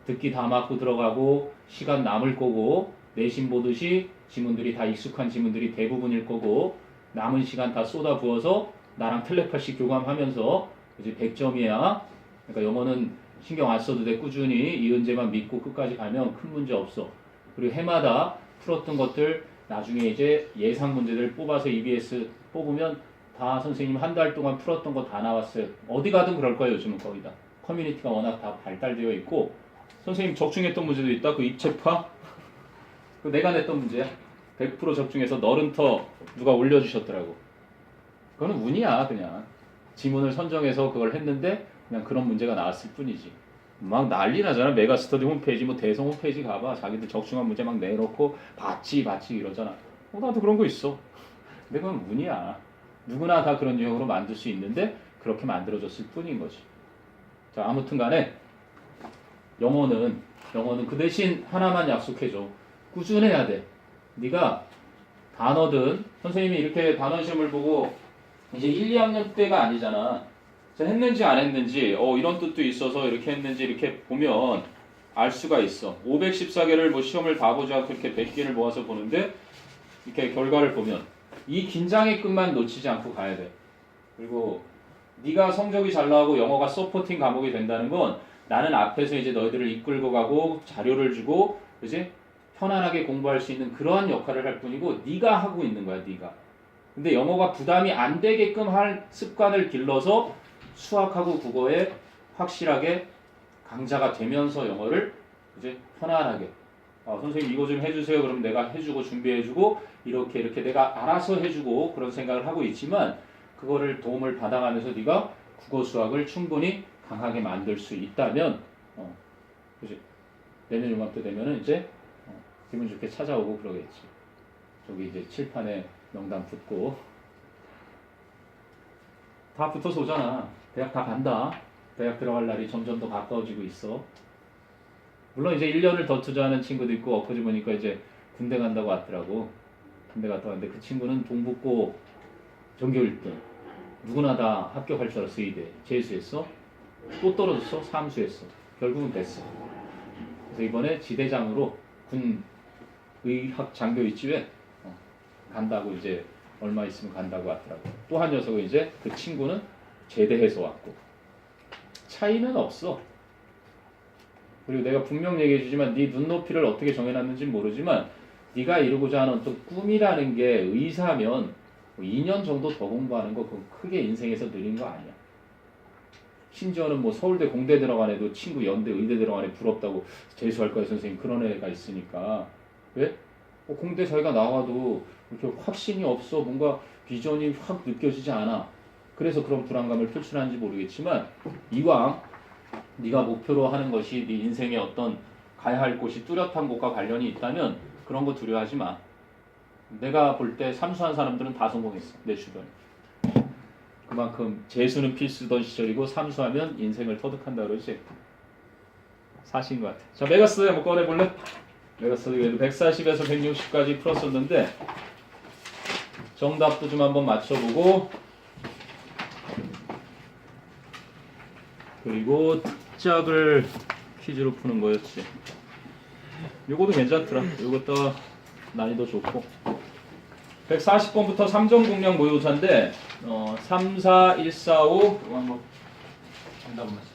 듣기 다 맞고 들어가고 시간 남을 거고 내신 보듯이 지문들이 다 익숙한 지문들이 대부분일 거고 남은 시간 다 쏟아 부어서 나랑 텔레파시 교감하면서 이제 100점이야. 그러니까 영어는 신경 안 써도 돼. 꾸준히 이은제만 믿고 끝까지 가면 큰 문제 없어. 그리고 해마다 풀었던 것들 나중에 이제 예상 문제들 뽑아서 EBS 뽑으면 다 선생님 한 달 동안 풀었던 거 다 나왔어요. 어디 가든 그럴 거예요. 요즘은 거의 다. 커뮤니티가 워낙 다 발달되어 있고 선생님 적중했던 문제도 있다. 그 입체파 그 내가 냈던 문제야. 100% 적중해서 너른터 누가 올려주셨더라고. 그거는 운이야 그냥. 지문을 선정해서 그걸 했는데 그냥 그런 문제가 나왔을 뿐이지. 막 난리 나잖아. 메가스터디 홈페이지 뭐 대성 홈페이지 가봐. 자기들 적중한 문제 막 내놓고 봤지 이러잖아. 나도 그런 거 있어. 근데 그건 운이야. 누구나 다 그런 유형으로 만들 수 있는데 그렇게 만들어졌을 뿐인 거지. 자 아무튼 간에 영어는 그 대신 하나만 약속해줘. 꾸준해야 돼. 네가 단어든 선생님이 이렇게 단어 시험을 보고 이제 1, 2학년 때가 아니잖아. 했는지 안 했는지 이런 뜻도 있어서 이렇게 했는지 이렇게 보면 알 수가 있어. 514개를 뭐 시험을 다 보지 않고 이렇게 100개를 모아서 보는데 이렇게 결과를 보면 이 긴장의 끝만 놓치지 않고 가야 돼. 그리고 네가 성적이 잘 나오고 영어가 서포팅 과목이 된다는 건 나는 앞에서 이제 너희들을 이끌고 가고 자료를 주고 그지? 편안하게 공부할 수 있는 그러한 역할을 할 뿐이고 네가 하고 있는 거야, 네가. 근데 영어가 부담이 안 되게끔 할 습관을 길러서 수학하고 국어에 확실하게 강자가 되면서 영어를 이제 편안하게 선생님 이거 좀 해주세요. 그럼 내가 해주고 준비해주고 이렇게 내가 알아서 해주고 그런 생각을 하고 있지만 그거를 도움을 받아가면서 네가 국어 수학을 충분히 강하게 만들 수 있다면 그지? 내년 요맘때 되면은 이제 기분 좋게 찾아오고 그러겠지. 저기 이제 칠판에 명단 붙고 다 붙어서 오잖아. 대학 다 간다. 대학 들어갈 날이 점점 더 가까워지고 있어. 물론 이제 1년을 더 투자하는 친구도 있고 엊그제 보니까 이제 군대 간다고 왔더라고. 군대 갔다 왔는데 그 친구는 동북고 전교 1등. 누구나 다 합격할 줄 알았어. 의대. 재수했어. 또 떨어졌어. 삼수했어. 결국은 됐어. 그래서 이번에 지대장으로 군 의학 장교 있지에 간다고 이제 얼마 있으면 간다고 하더라고. 또 한 녀석은 이제 그 친구는 제대해서 왔고 차이는 없어. 그리고 내가 분명 얘기해주지만 네 눈높이를 어떻게 정해놨는지 모르지만 네가 이루고자 하는 어떤 꿈이라는 게 의사면 2년 정도 더 공부하는 거 그건 크게 인생에서 느린 거 아니야. 심지어는 뭐 서울대 공대 들어간 애도 친구 연대 의대 들어간 애 부럽다고 재수할 거야 선생님 그런 애가 있으니까. 왜? 공대 자기가 나와도 이렇게 확신이 없어. 뭔가 비전이 확 느껴지지 않아. 그래서 그런 불안감을 표출하는지 모르겠지만 이왕 네가 목표로 하는 것이 네 인생의 어떤 가야 할 곳이 뚜렷한 곳과 관련이 있다면 그런 거 두려워하지 마. 내가 볼 때 삼수한 사람들은 다 성공했어. 내 주변에. 그만큼 재수는 필수던 시절이고 삼수하면 인생을 터득한다 그러지. 사실인 것 같아. 자, 메가스 한번 꺼내볼래? 메가스 그래도 140에서 160까지 풀었었는데 정답도 좀 한번 맞춰보고 그리고 특작을 퀴즈로 푸는 거였지. 요것도 괜찮더라. 요것도 난이도 좋고 140번부터 삼정국량 모의고사인데 3, 4, 1, 4, 5 이거 한번 정답은 맞췄어.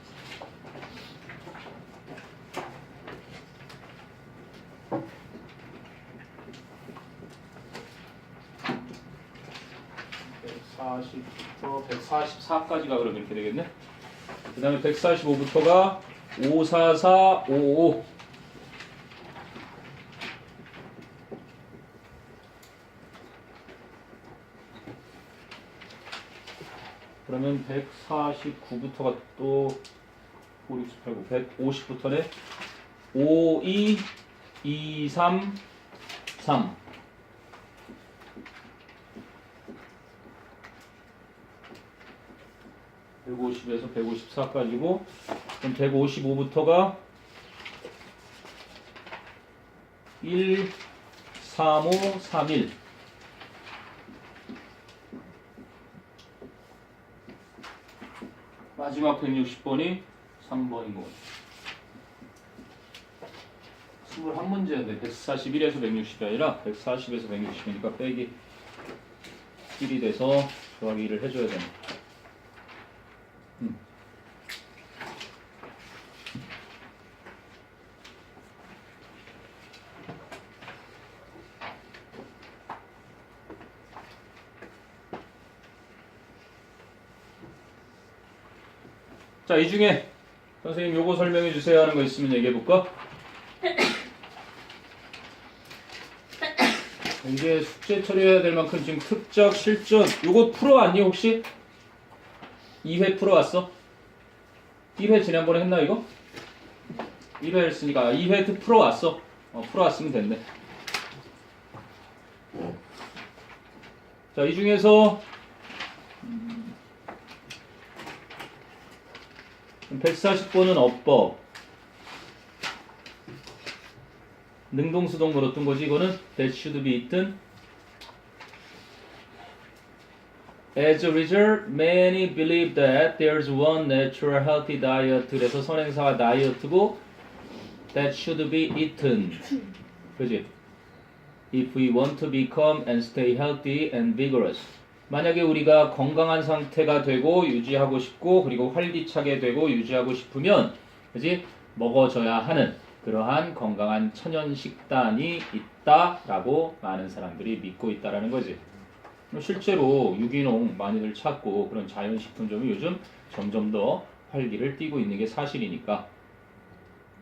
부터 144까지가 그럼 이렇게 되겠네. 그 다음에 145부터가 544, 55 그러면 149부터가 또 5, 6, 8, 9, 150부터네 5, 2, 2, 3, 3 150에서 154까지고 그럼 155부터가 1, 3, 5, 3, 1 마지막 160번이 3번인 거고 21문제인데 141에서 160이 아니라 140에서 160이니까 빼기 1이 돼서 더하기 1을 해줘야 되네. 자, 이 중에 선생님 요거 설명해 주세요 하는 거 있으면 얘기해 볼까? 이게 숙제 처리해야 될 만큼 지금 특적, 실전 요거 풀어왔니 혹시? 2회 풀어왔어? 1회 지난번에 했나 이거? 1회 했으니까 2회 풀어왔어. 풀어왔으면 됐네. 자, 이 중에서 140번은 어법, 능동수동 물었던 거지. 이거는 that should be eaten. As a result, many believe that there's one natural healthy diet. 그래서 선행사가 다이어트고 that should be eaten. 그지? If we want to become and stay healthy and vigorous. 만약에 우리가 건강한 상태가 되고 유지하고 싶고 그리고 활기차게 되고 유지하고 싶으면 그지? 먹어줘야 하는 그러한 건강한 천연 식단이 있다라고 많은 사람들이 믿고 있다라는 거지. 실제로 유기농 많이들 찾고 그런 자연식품점이 요즘 점점 더 활기를 띠고 있는 게 사실이니까.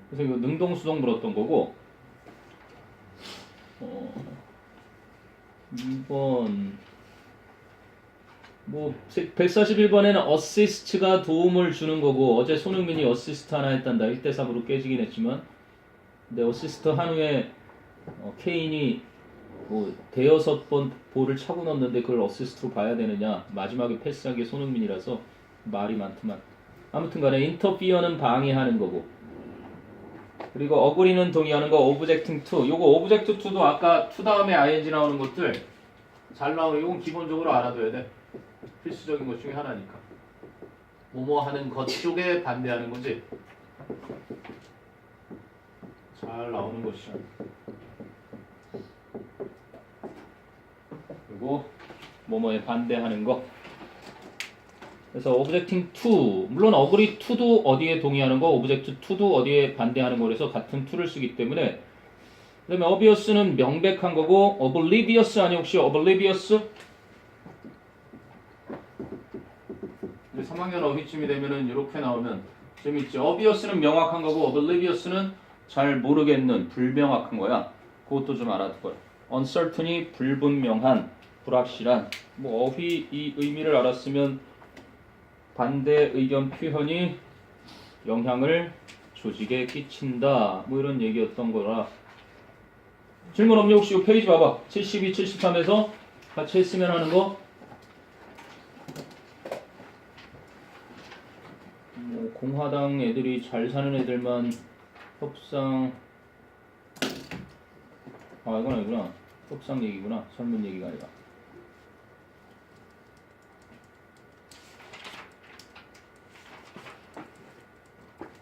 그래서 이거 능동수동 물었던 거고 2번 뭐 141번에는 어시스트가 도움을 주는 거고 어제 손흥민이 어시스트 하나 했단다. 1대3으로 깨지긴 했지만 근데 어시스트 한 후에 케인이 뭐 대여섯 번 볼을 차고 넣었는데 그걸 어시스트로 봐야 되느냐. 마지막에 패스한 게 손흥민이라서 말이 많더만. 아무튼 간에 인터피어는 방해하는 거고 그리고 어그리는 동의하는 거 오브젝팅 투. 요거 오브젝트 투도 아까 투 다음에 ing 나오는 것들 잘 나오고 이건 기본적으로 알아둬야 돼. 필수적인 것 중에 하나니까. 뭐뭐 하는 것 쪽에 반대하는 거지. 잘 나오는 것이야. 그리고 뭐뭐에 반대하는 거. 그래서 오브젝팅 투 물론 어그리 투도 어디에 동의하는 거 오브젝트 투도 어디에 반대하는 거 그래서 같은 투를 쓰기 때문에 그 다음에 obvious는 명백한 거고 oblivious 아니 혹시 oblivious? 3학년 어휘쯤이 되면은 이렇게 나오면 재밌지. obvious는 명확한 거고 oblivious는 잘 모르겠는 불명확한 거야. 그것도 좀 알아두고요. uncertain이 불분명한 불확실한 뭐 어휘 이 의미를 알았으면 반대 의견 표현이 영향을 조직에 끼친다. 뭐 이런 얘기였던 거라. 질문 없니? 혹시 이 페이지 봐봐. 72, 73에서 같이 했으면 하는 거. 뭐 공화당 애들이 잘 사는 애들만 협상. 아 이건 아니구나. 협상 얘기구나. 설문 얘기가 아니라.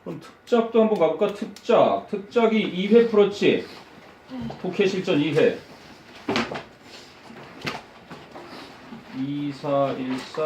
그럼 특작도 한번 가볼까? 특작이 2회 풀었지? 독해 실전 2회 2, 4, 1, 4